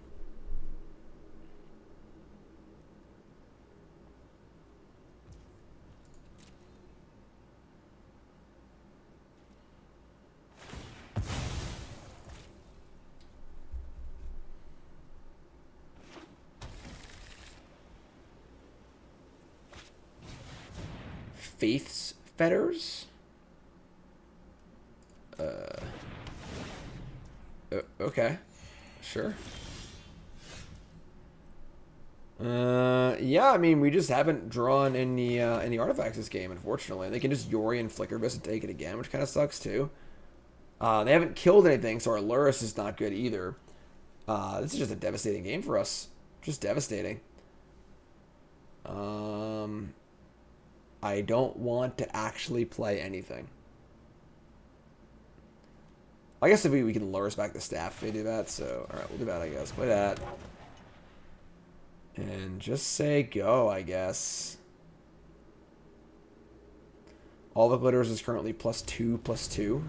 Faith's Fetters? Okay. Sure. Yeah, I mean, we just haven't drawn any artifacts this game, unfortunately. They can just Yori and flicker us and take it again, which kind of sucks, too. They haven't killed anything, so our Lurrus is not good either. This is just a devastating game for us. Just devastating. I don't want to actually play anything. I guess if we can Lurrus back the staff if we do that, so alright, we'll do that, I guess. Play that. And just say go, I guess. All the glitters is currently +2/+2.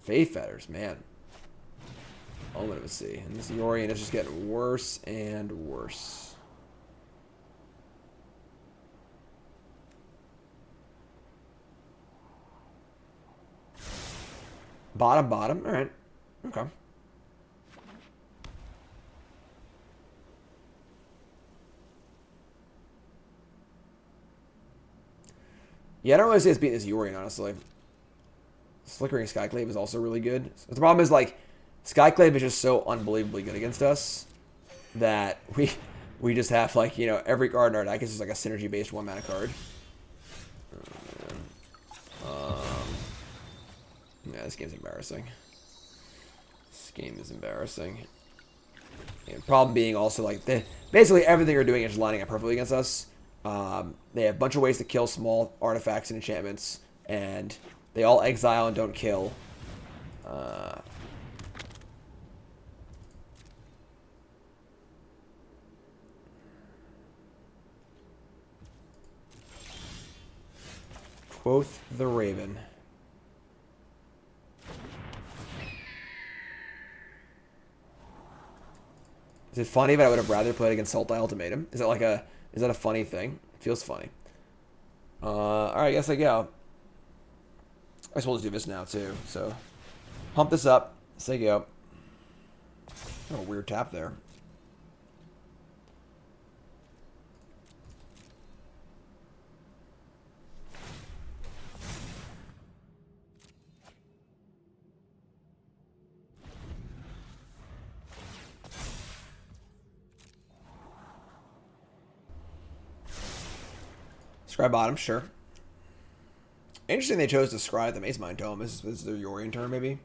Faith Fetters, man. Moment of a C. And this Yorian is just getting worse and worse. Bottom. Alright. Okay. Yeah, I don't really see us beating this Yorian, honestly. Flickering Skyclave is also really good. But the problem is, like, Skyclave is just so unbelievably good against us that we just have, like, you know, every card in our deck is just like a synergy-based 1-mana card. Yeah, this game's embarrassing. This game is embarrassing. And problem being also, like, basically everything they're doing is just lining up perfectly against us. They have a bunch of ways to kill small artifacts and enchantments, and they all exile and don't kill. Quoth the Raven. Is it funny that I would have rather played against Sultai Ultimatum? Is that a funny thing? It feels funny. Alright, I guess I go. I guess we'll just do this now too. So pump this up. Say go. Oh, weird tap there. Scry bottom, sure. Interesting they chose to scry the Maze Mind Tome. This is their Yorian turn, maybe?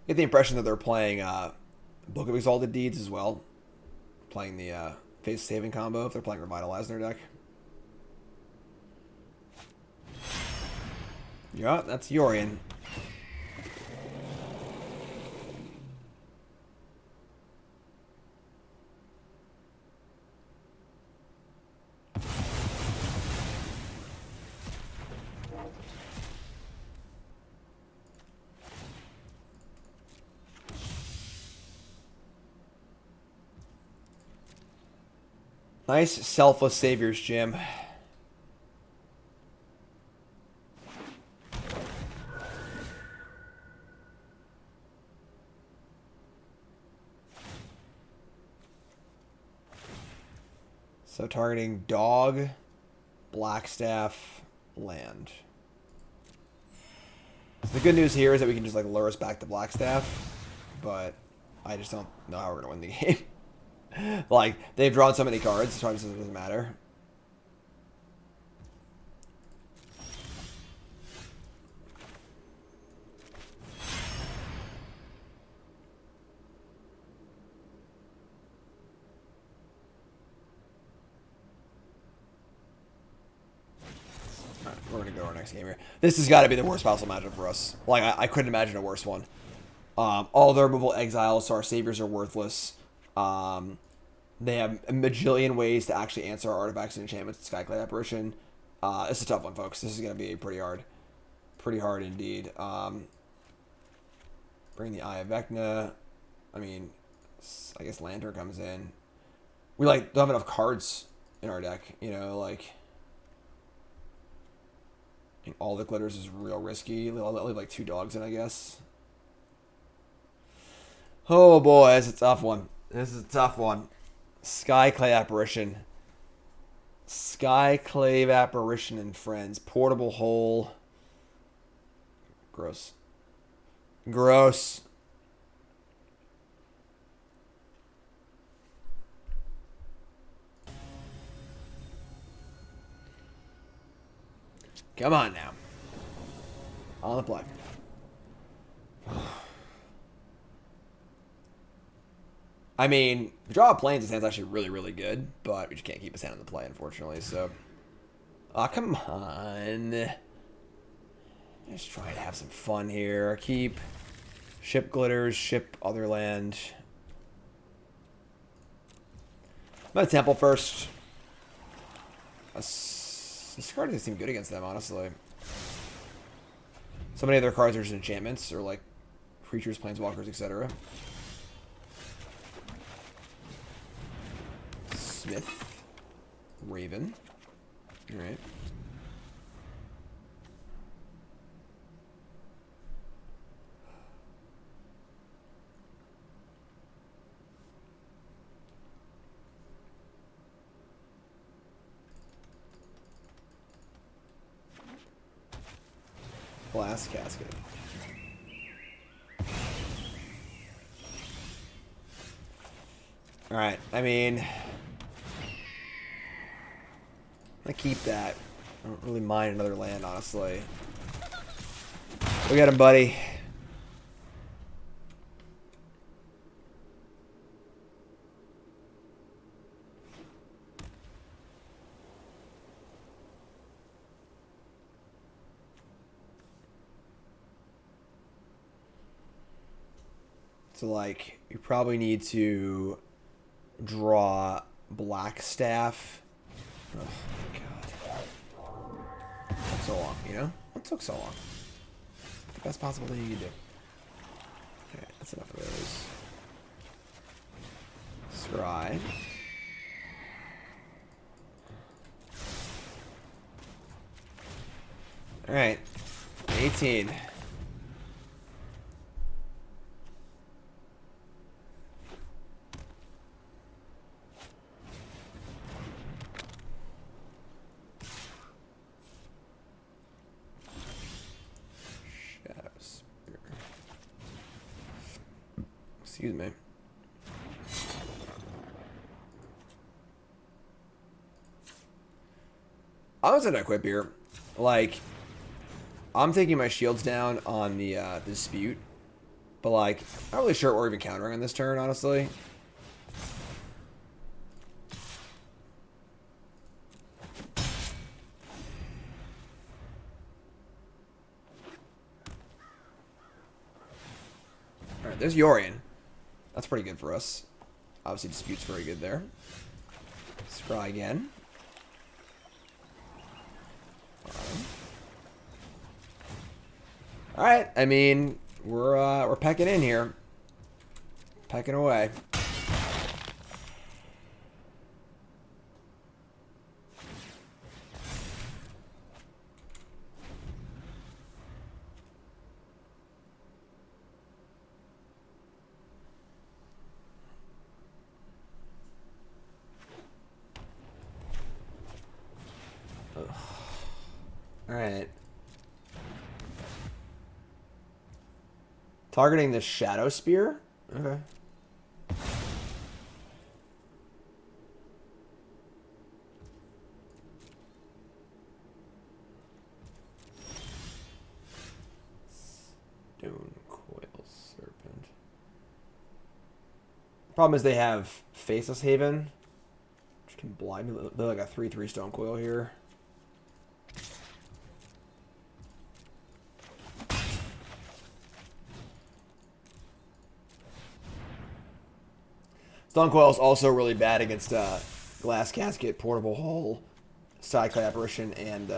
Get the impression that they're playing Book of Exalted Deeds as well. Playing the Face Saving combo if they're playing Revitalize in their deck. Yeah, that's Yorian. Nice Selfless Saviors, Jim. So targeting dog, Blackstaff, land. So the good news here is that we can just like Lurrus back to Blackstaff, but I just don't know how we're gonna win the game. Like, they've drawn so many cards, so it doesn't matter. Alright, we're gonna go to our next game here. This has got to be the worst possible matchup for us. Like, I couldn't imagine a worse one. All the removable exiles, so our saviors are worthless. They have a bajillion ways to actually answer our artifacts and enchantments. Skyclad Apparition. It's a tough one, folks. This is going to be pretty hard. Pretty hard indeed. Bring the Eye of Vecna. I mean, I guess Lantern comes in. We like don't have enough cards in our deck, you know, like all the glitters is real risky. I'll leave like 2 dogs in, I guess. Oh boy, this is a tough one. This is a tough one. Skyclave Apparition. Skyclave Apparition and Friends. Portable Hole. Gross. Gross. Come on now. On the play. I mean, draw a Plains his hand's actually really, really good, but we just can't keep his hand on the play, unfortunately, so. Aw, come on. Just trying to have some fun here. Keep. Ship glitters, ship other land. I'm gonna Temple first. This card doesn't seem good against them, honestly. So many of their cards are just enchantments, or like creatures, planeswalkers, etc. Smith. Raven. Alright. Glass Casket. Alright, I mean, I keep that. I don't really mind another land, honestly. Look at him, buddy. So, like, you probably need to draw Blackstaff. Oh, my God. It took so long, you know? What took so long? The best possible thing you can do. Okay, that's enough of those. Scry. Alright. 18. Shadowspear. Excuse me. I was gonna equip here. Like, I'm taking my shields down on the dispute, but like, I'm not really sure what we're even countering on this turn, honestly. Alright, there's Yorion. That's pretty good for us. Obviously, dispute's very good there. Scry again. All right, I mean, we're pecking in here, pecking away. Ugh. All right. Targeting the Shadowspear? Okay. Stonecoil Serpent. Problem is they have Faceless Haven, which can blind me. They're like a 3/3 Stonecoil here. Stonecoil is also really bad against Glass Casket, Portable Hole, Sideclay Apparition, and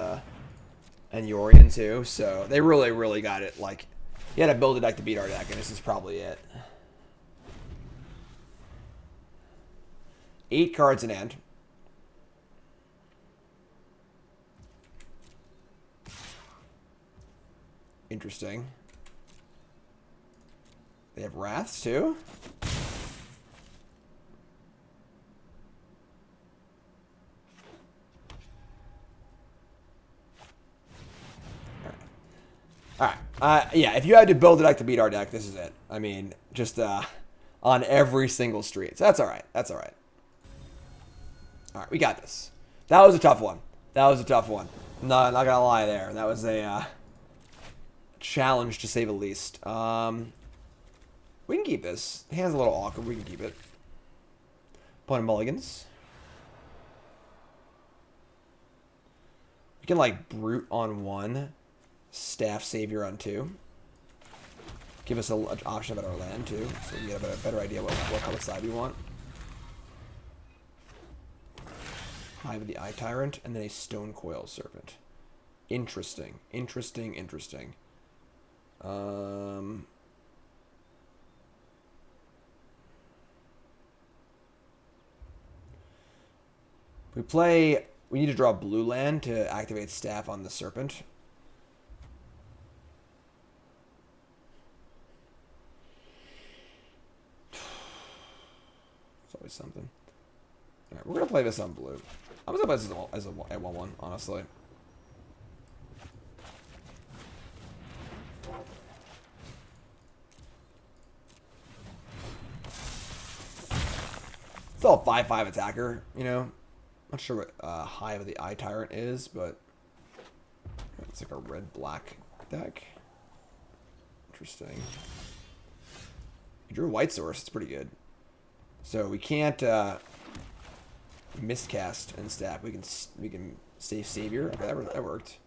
Yorion too. So they really got it. Like, you had to build a deck to beat our deck, and this is probably it. 8 cards in hand. Interesting. They have Wraths too. All right. Yeah, if you had to build a deck to beat our deck, this is it. I mean, just on every single street. So that's all right. That's all right. All right, we got this. That was a tough one. That was a tough one. No, not gonna lie there. That was a challenge to say the least. We can keep this. The hand's a little awkward. We can keep it. Opponent mulligans. We can like brute on 1, Staff Savior on 2. Give us an option about our land too, so we can get a better idea what color side we want. Eye of the Eye Tyrant, and then a Stonecoil Serpent. Interesting. Interesting, interesting. We need to draw blue land to activate Staff on the Serpent. It's always something. Alright, we're going to play this on blue. I'm going to play this as a 1-1, honestly. Still a 5/5 attacker, you know. Not sure what Eye of the Eye Tyrant is, but it's like a red-black deck. Interesting. You drew a white source. It's pretty good. So we can't miscast and stab. We can save Savior. Okay, that worked.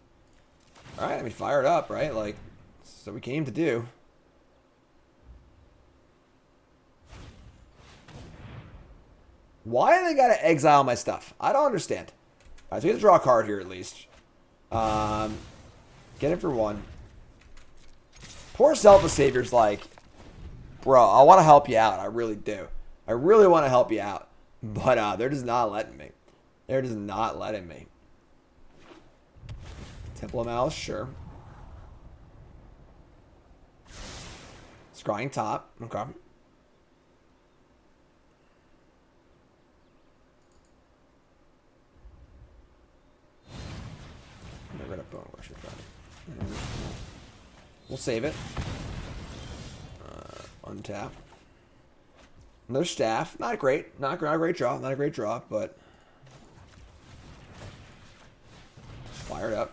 All right, I mean, fire it up, right? Like, so we came to do. Why do they gotta exile my stuff? I don't understand. All right, so we have to draw a card here at least. Get it for 1. Poor Selfless Savior's like, bro, I want to help you out. I really do. I really want to help you out. But they're just not letting me. They're just not letting me. Temple of Malice, sure. Scrying top. Okay. Red up bone worship. We'll save it. Untap. Another staff. Not great. Not a great draw. Not a great draw, but fired up.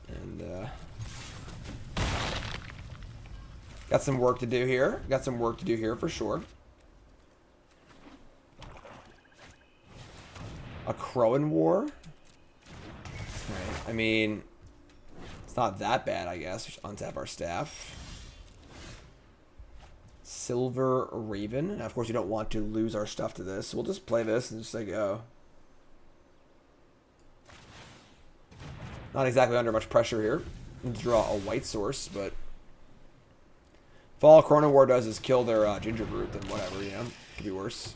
And got some work to do here. Got some work to do here for sure. A Crowan War. Right. I mean, it's not that bad, I guess. Just untap our staff. Silver Raven. Now, of course, you don't want to lose our stuff to this. So we'll just play this and just say go. Not exactly under much pressure here. Let's draw a white source, but if all Chrono War does is kill their Gingerbrute, then whatever, you know. Could be worse.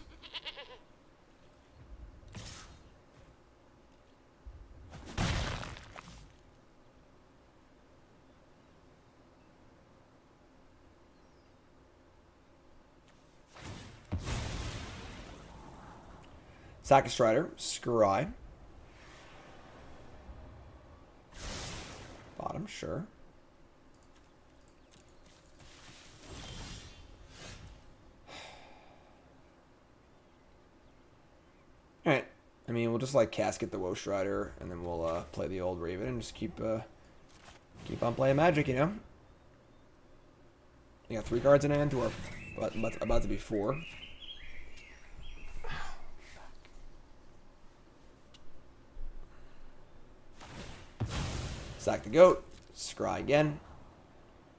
Sack a Strider, Scry. Bottom, sure. Alright. I mean, we'll just like casket the Woe Strider, and then we'll play the old Raven and just keep on playing Magic, you know? We got 3 cards in hand to our about to be 4. Sack the Goat. Scry again.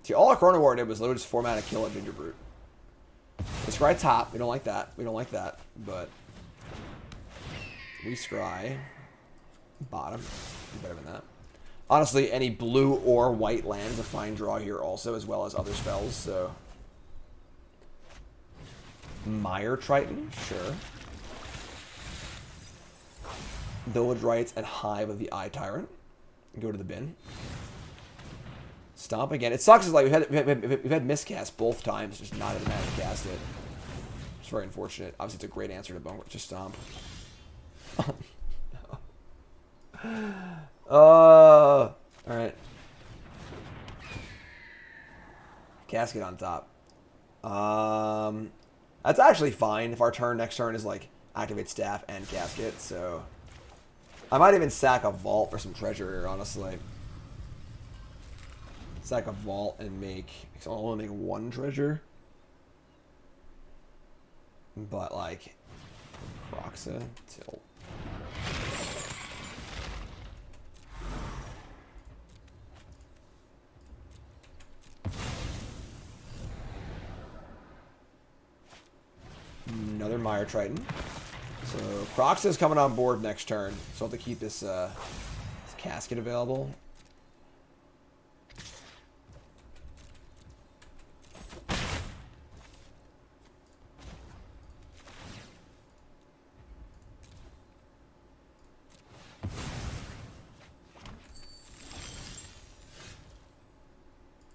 See, all our Chrono War did was literally just 4 mana kill a Gingerbrute. This scry top. We don't like that. We don't like that. But we scry bottom. Do better than that. Honestly, any blue or white land is a fine draw here also, as well as other spells, so. Mire Triton, sure. Village Rites and Hive of the Eye Tyrant. Go to the bin. Stomp again. It sucks. Is like we've had miscast both times, just not able to cast it. It's very unfortunate. Obviously, it's a great answer to Bone. Just stomp. All right. Casket on top. That's actually fine if our next turn is like activate staff and casket. So I might even sack a vault for some treasure here, honestly. Sack a vault and make. I'll only make one treasure. But like Croxa tilt. Another Mire Triton. So Croxa is coming on board next turn. So I'll have to keep this casket available.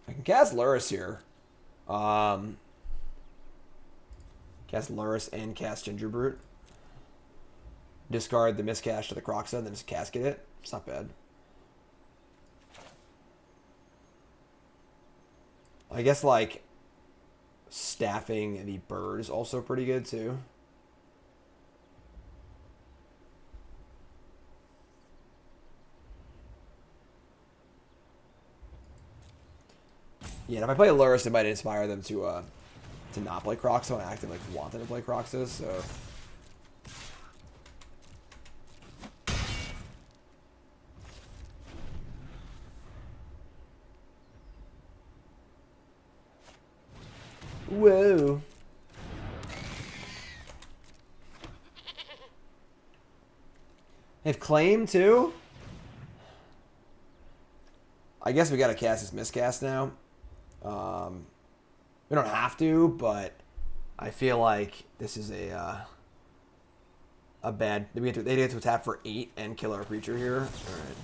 I can cast Lurrus here. Cast Lurrus and cast Gingerbrute. Discard the Miscast to the Croxa and then just casket it. It's not bad. I guess like staffing the bird is also pretty good too. Yeah, and if I play Lurrus, it might inspire them to not play Croxa and actively like want them to play Croxa, so. Whoa. They have claim too? I guess we gotta cast this Miscast now. We don't have to, but I feel like this is a bad. They get to attack for 8 and kill our creature here. All right.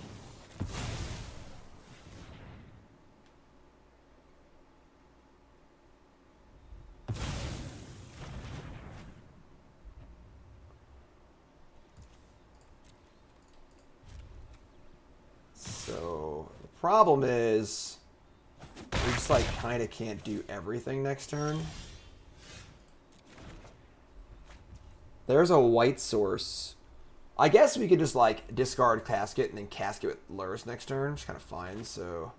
So the problem is. We just like kind of can't do everything next turn. There's a white source. I guess we could just like discard Casket and then Casket with Lurrus next turn. Which is kind of fine. So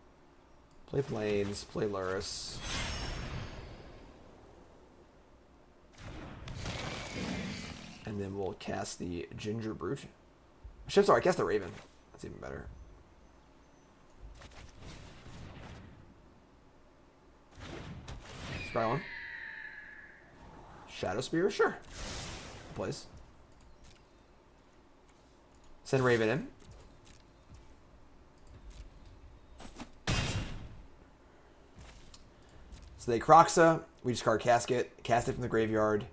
play Plains, play Lurrus. And then we'll cast the Gingerbrute. Sorry, cast the Raven. That's even better. Scry one. Shadowspear, sure. Plays. Send Raven in. So they Croxa, we discard Casket, cast it from the graveyard,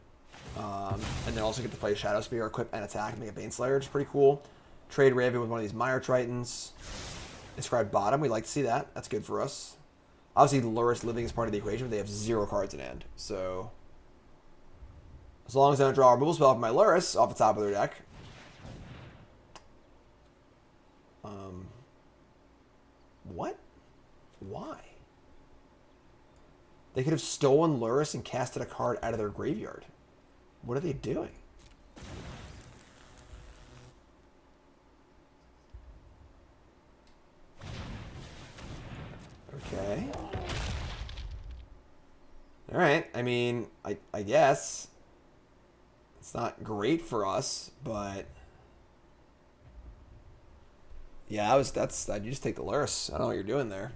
and then also get to play Shadowspear, equip and attack, and make a Baneslayer, which is pretty cool. Trade Raven with one of these Mire Tritons. Discard bottom, we like to see that. That's good for us. Obviously, Lurrus living is part of the equation, but they have 0 cards in hand. So, as long as I don't draw a removal spell from my Lurrus off the top of their deck. What? Why? They could have stolen Lurrus and casted a card out of their graveyard. What are they doing? Okay. All right. I mean, I guess it's not great for us, but yeah, you just take the Lurrus. I don't know what you're doing there.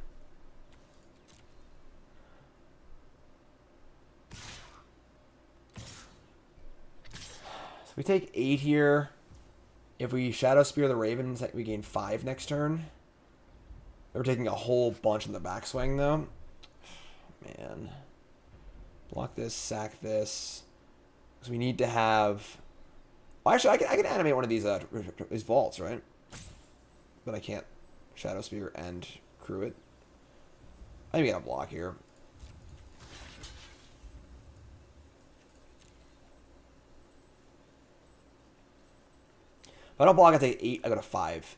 we take 8 here. If we Shadowspear the Ravens, we gain 5 next turn. We're taking a whole bunch in the backswing, though. Man. Block this, sack this. Because we need to have... Well, actually, I can animate one of these vaults, right? But I can't Shadowspear and crew it. I think we got a block here. If I don't block, I take 8, I go to 5.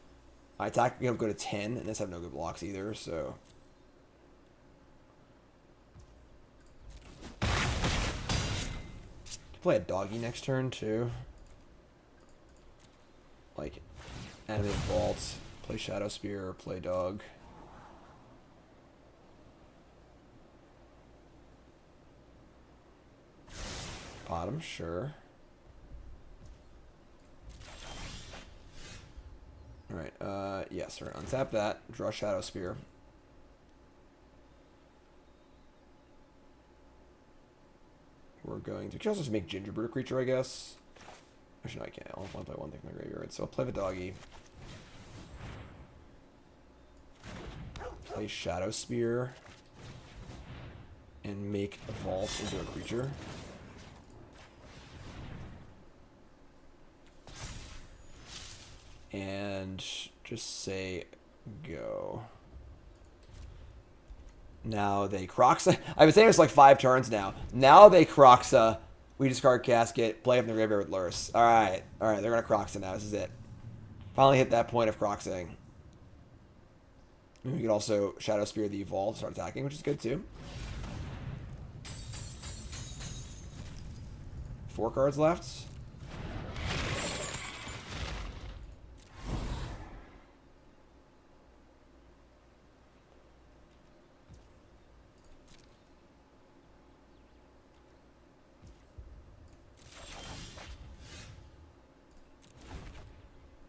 I attack, go to 10, and this have no good blocks either, so... Play a doggy next turn, too. Like, animate vault, play Shadowspear, play dog. Bottom, sure. Alright, yes, we're gonna untap that, draw Shadowspear. We're going to... Can also just make Gingerbrute a creature, I guess. Actually, no, I can't. I'll only play one thing from my graveyard. So I'll play the doggy. Play Shadowspear. And make a vault into a creature. And just say go. Now they Croxa. I've been saying this like 5 turns now. Now they Croxa. We discard Casket. Play up in the graveyard with Lurrus. Alright. Alright, they're going to Croxa now. This is it. Finally hit that point of Croxing. We can also Shadowspear the Evolve, start attacking, which is good too. 4 cards left.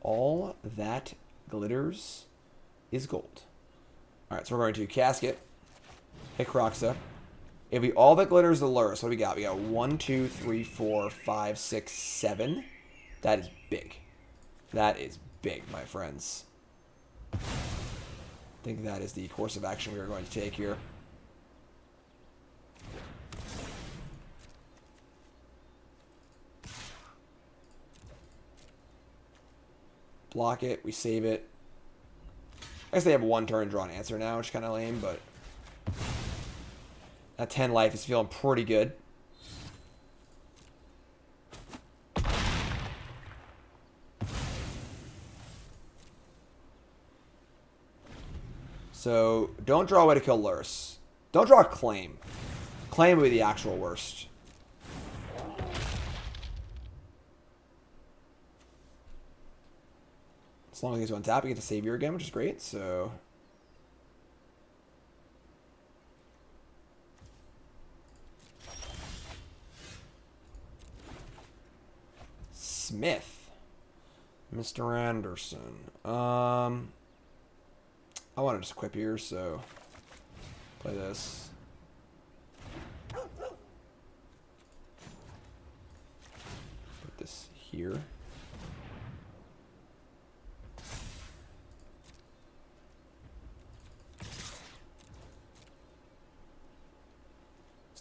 All that glitters is gold. Alright, so we're going to Casket. Hit Croxa. If we all that glitters the Lurrus, what do we got? We got 1, 2, 3, 4, 5, 6, 7. That is big. That is big, my friends. I think that is the course of action we are going to take here. Block it, we save it. I guess they have 1 turn draw an answer now, which is kind of lame, but that 10 life is feeling pretty good. So, don't draw a way to kill Lurrus. Don't draw a Claim. Claim would be the actual worst. As long as he's on tap, we get to Savior again, which is great, so... Smith. Mr. Anderson. I want to just equip here, so... Play this. Put this here.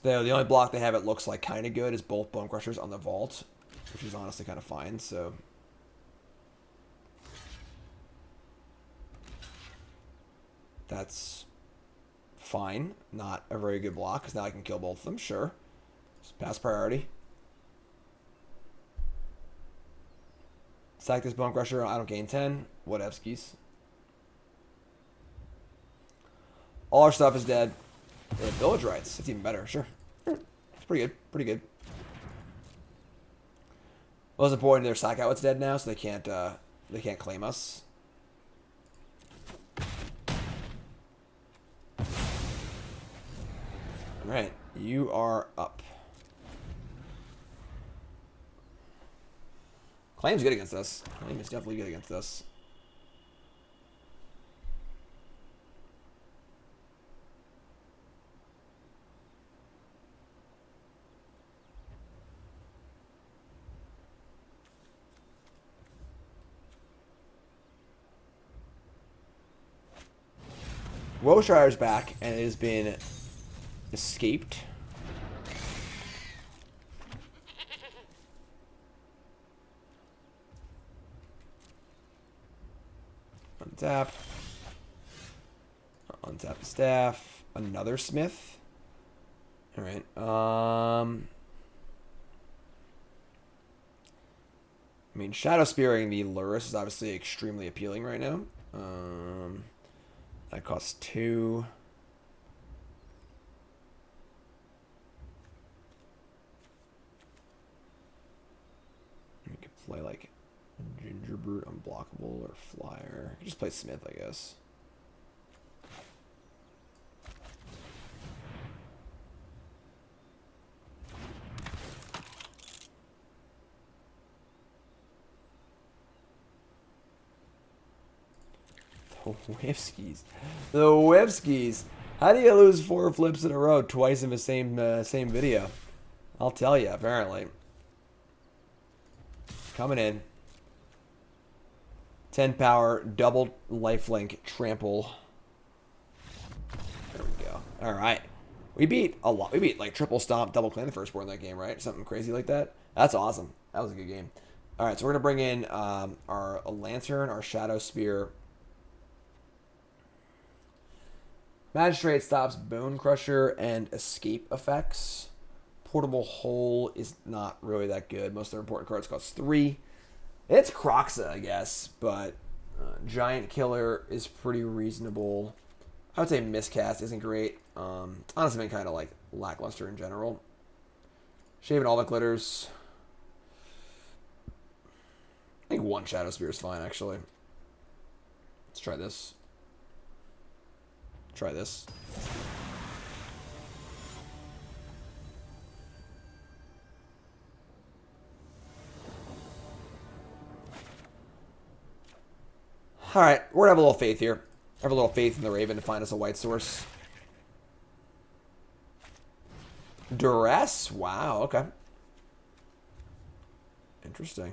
So the only block they have it looks like kind of good is both Bone Crushers on the vault, which is honestly kind of fine, so... That's fine. Not a very good block, because now I can kill both of them, sure. Just pass priority. Sack this Bone Crusher, I don't gain 10. Whatevskis. All our stuff is dead. They have Village Rights. It's even better, sure. It's pretty good. Pretty good. Well, it's important their sack outlet's dead now, so they can't claim us. Alright, you are up. Claim's good against us. Claim is definitely good against us. Woestrider's back, and it has been escaped. Untap. Untap the staff. Another Smith. Alright. I mean, Shadowspearing the Lurrus is obviously extremely appealing right now. That costs 2. We could play like Gingerbrute unblockable or flyer. Just play Smith, I guess. The Whipskis. The Whipskis. How do you lose 4 flips in a row twice in the same video? I'll tell you, apparently. Coming in. 10 power, double lifelink, trample. There we go. Alright. We beat a lot. We beat like triple stomp, double claim the first board in that game, right? Something crazy like that. That's awesome. That was a good game. Alright, so we're going to bring in our Lantern, our Shadowspear. Magistrate stops Bone Crusher and Escape effects. Portable Hole is not really that good. Most of their important cards cost 3. It's Croxa, I guess, but Giant Killer is pretty reasonable. I would say Miscast isn't great. Honestly, been kind of like lackluster in general. Shaving all the glitters. I think 1 Shadowspear is fine, actually. Let's try this. Try this. Alright, we're gonna have a little faith here. Have a little faith in the Raven to find us a white source. Duress? Wow, okay. Interesting.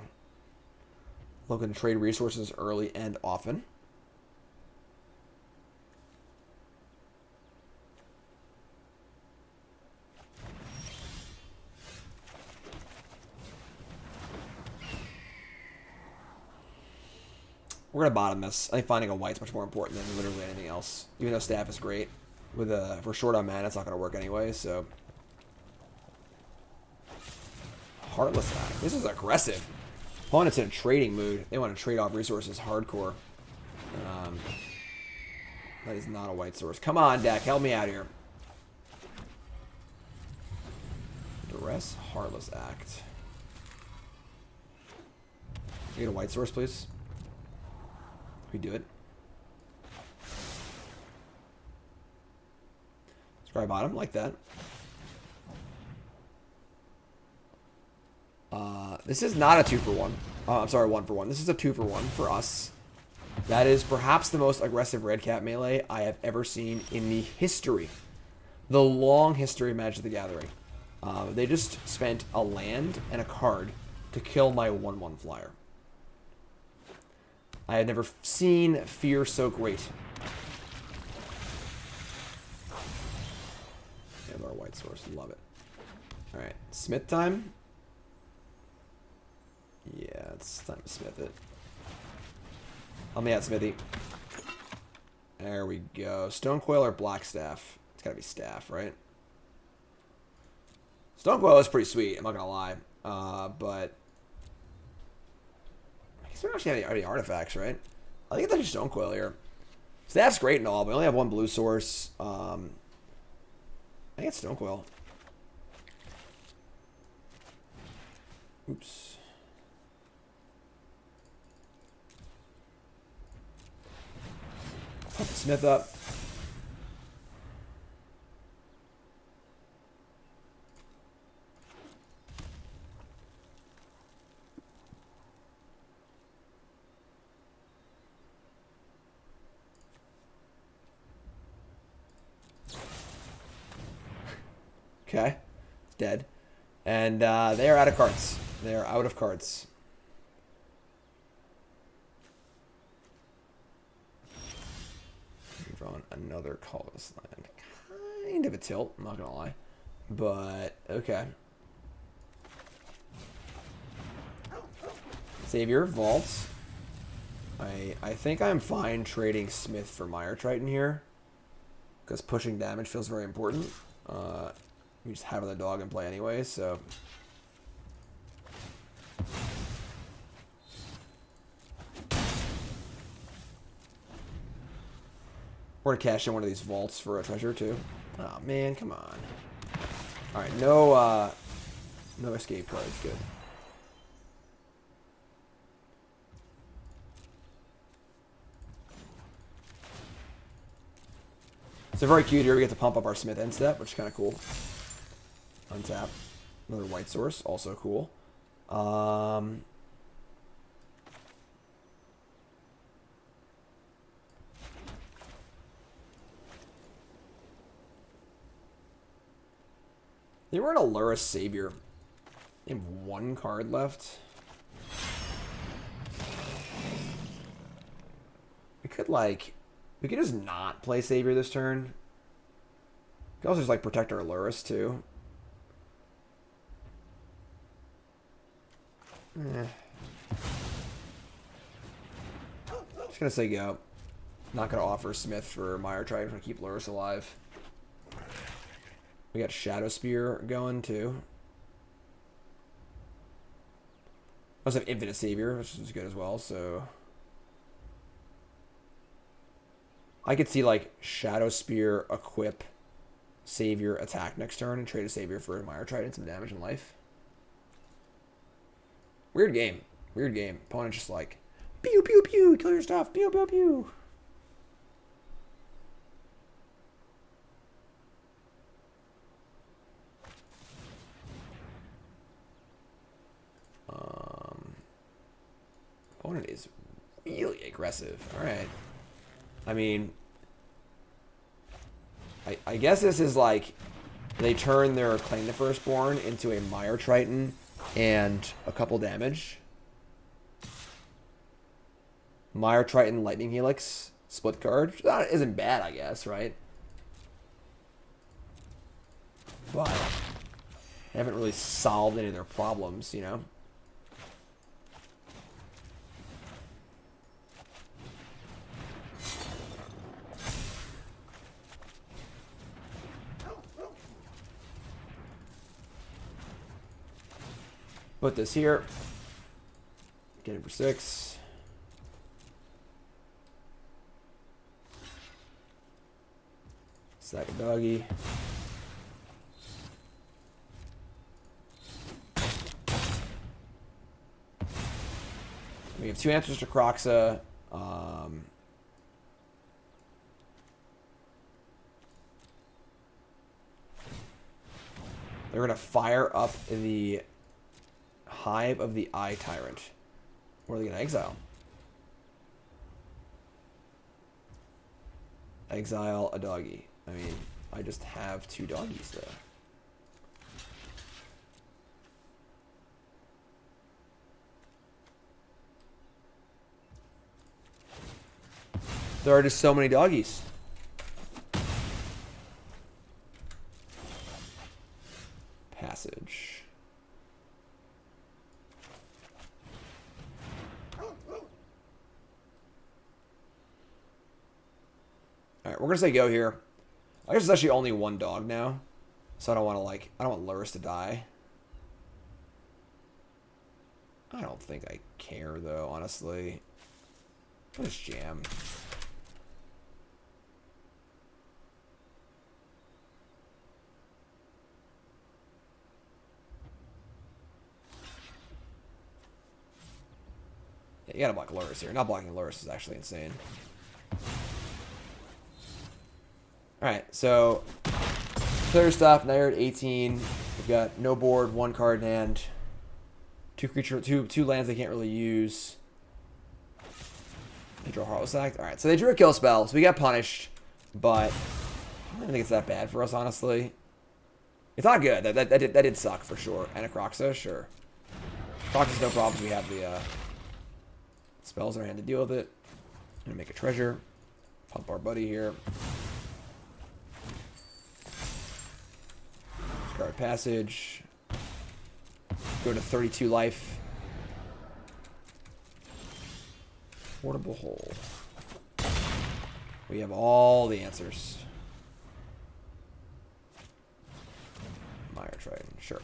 Looking to trade resources early and often. We're going to bottom this. I think finding a white's much more important than literally anything else. Even though staff is great. With if we're short on mana, it's not going to work anyway, so. Heartless Act. This is aggressive. Opponent's in a trading mood. They want to trade off resources hardcore. That is not a white source. Come on, deck. Help me out here. Duress, Heartless Act. Can you get a white source, please? We do it. Scry bottom, like that. This is not a 2-for-1. I'm sorry, 1-for-1. This is a 2-for-1 for us. That is perhaps the most aggressive red cap melee I have ever seen in the history. The long history of Magic the Gathering. They just spent a land and a card to kill my 1/1 flyer. I had never seen fear so great. We have our white source. Love it. Alright. Smith time. Yeah, it's time to smith it. Help me out, Smithy. There we go. Stonecoil or Blackstaff? It's gotta be staff, right? Stonecoil is pretty sweet, I'm not gonna lie. But I guess we don't actually have any artifacts, right? I think it's actually Stonecoil here. Staff's great and all, but we only have 1 blue source. I think it's Stonecoil. Oops. Put the Smith up. Okay. It's dead. And they are out of cards. They are out of cards. Drawing another colorless land. Kind of a tilt, I'm not gonna lie. But, okay. Savior, Vault. I think I'm fine trading Smith for Mire Triton here. Because pushing damage feels very important. We just have the dog in play anyway, so... We're gonna cash in one of these vaults for a treasure too. Oh man, come on. Alright, no escape cards, good. So very cute here, we get to pump up our Smith end step, which is kinda cool. Untap. Another white source, also cool. They were in a Lurrus Savior. They have one card left. We could just not play Savior this turn. We could also just like protect our Lurrus too. Just gonna say go. Not gonna offer Smith for Mire Triton to keep Lurrus alive. We got Shadowspear going too. I also have Infinite Savior, which is good as well, so I could see like Shadowspear equip Savior attack next turn and trade a Savior for a Mire Triton, some damage in life. Weird game. Weird game. Opponent just like pew pew pew, kill your stuff, pew pew pew. Opponent is really aggressive. Alright. I mean, I guess this is like they turn their Claim the Firstborn into a Mire Triton and a couple damage. Mire Triton Lightning Helix split card. That isn't bad, I guess, right? But they haven't really solved any of their problems, you know? Put this here. Get it for 6. Sack a doggy. We have 2 answers to Croxa. They're going to fire up the Hive of the Eye Tyrant. What are they going to exile? Exile a doggy. I mean, I just have 2 doggies though. There are just so many doggies. Passage. Alright, we're gonna say go here. I guess it's actually only 1 dog now. So I don't want to like, I don't want Lurrus to die. I don't think I care though, honestly. Let's jam. Yeah, you gotta block Lurrus here. Not blocking Lurrus is actually insane. Alright, so clear stuff. Now you're at 18. We've got no board, 1 card in hand. 2 lands they can't really use. They draw Heartless Act. Alright, so they drew a kill spell, so we got punished. But I don't think it's that bad for us, honestly. It's not good. That did suck for sure. And a Croxa, sure. Croxa's no problem. We have the spells in our hand to deal with it. I'm gonna make a treasure. Pump our buddy here. Fabled Passage. Go to 32 life. Portable hole. We have all the answers. Mire Triton, sure.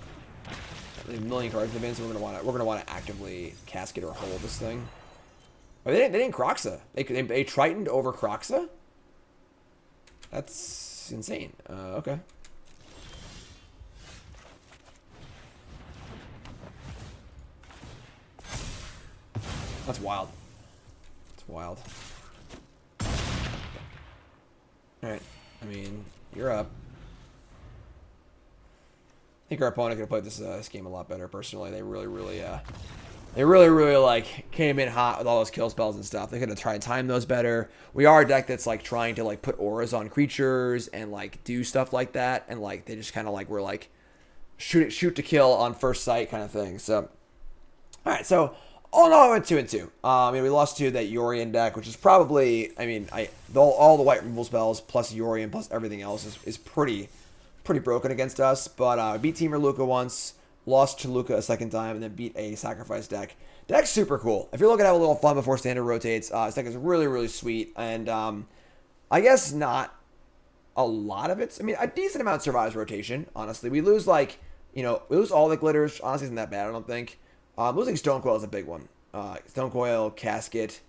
Leave a million cards in the bin, so we're gonna want to actively casket or hold this thing. Oh, they didn't Croxa. They Tritoned over Croxa. That's insane. Okay. That's wild. That's wild. Alright. I mean, you're up. I think our opponent could have played this game a lot better, personally. They really like came in hot with all those kill spells and stuff. They could have tried to time those better. We are a deck that's like trying to like put auras on creatures and like do stuff like that, and like they just kind of like were like shoot to kill on first sight kind of thing. So, all right, so all in all, I went 2-2. I mean, we lost to that Yorion deck, which is probably, I mean, all the white removal spells plus Yorion plus everything else is pretty broken against us. But I beat Teamer Luca once, lost to Luca a second time, and then beat a sacrifice deck. Deck's super cool. If you're looking to have a little fun before standard rotates, this deck is really sweet. And I guess not a lot of it. I mean, a decent amount survives rotation, honestly. We lose like, we lose all the glitters. Honestly, isn't that bad, I don't think. Losing Stonecoil is a big one. Stonecoil, Casket,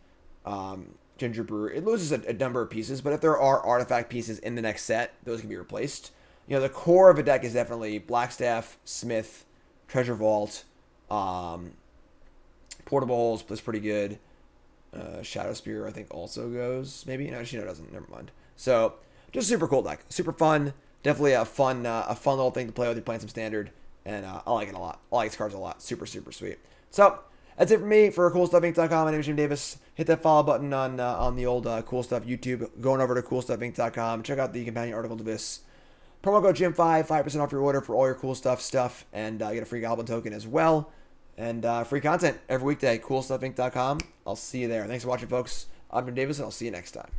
Gingerbrute. It loses a number of pieces, but if there are artifact pieces in the next set, those can be replaced. The core of a deck is definitely Blackstaff, Smith, Treasure Vault, Portable Holes is pretty good. Shadowspear, I think, also goes. Maybe? No, she doesn't. Never mind. So, just super cool deck. Super fun. Definitely a fun little thing to play with. You're playing some standard. And I like it a lot. I like these cards a lot. Super sweet. So, that's it for me for CoolStuffInc.com. My name is Jim Davis. Hit that follow button on the old Cool Stuff YouTube. Going over to CoolStuffInc.com. Check out the companion article to this. Promo code Jim5, 5% off your order for all your cool stuff, and get a free Goblin token as well. And free content every weekday. CoolStuffInc.com. I'll see you there. Thanks for watching, folks. I'm Jim Davis, and I'll see you next time.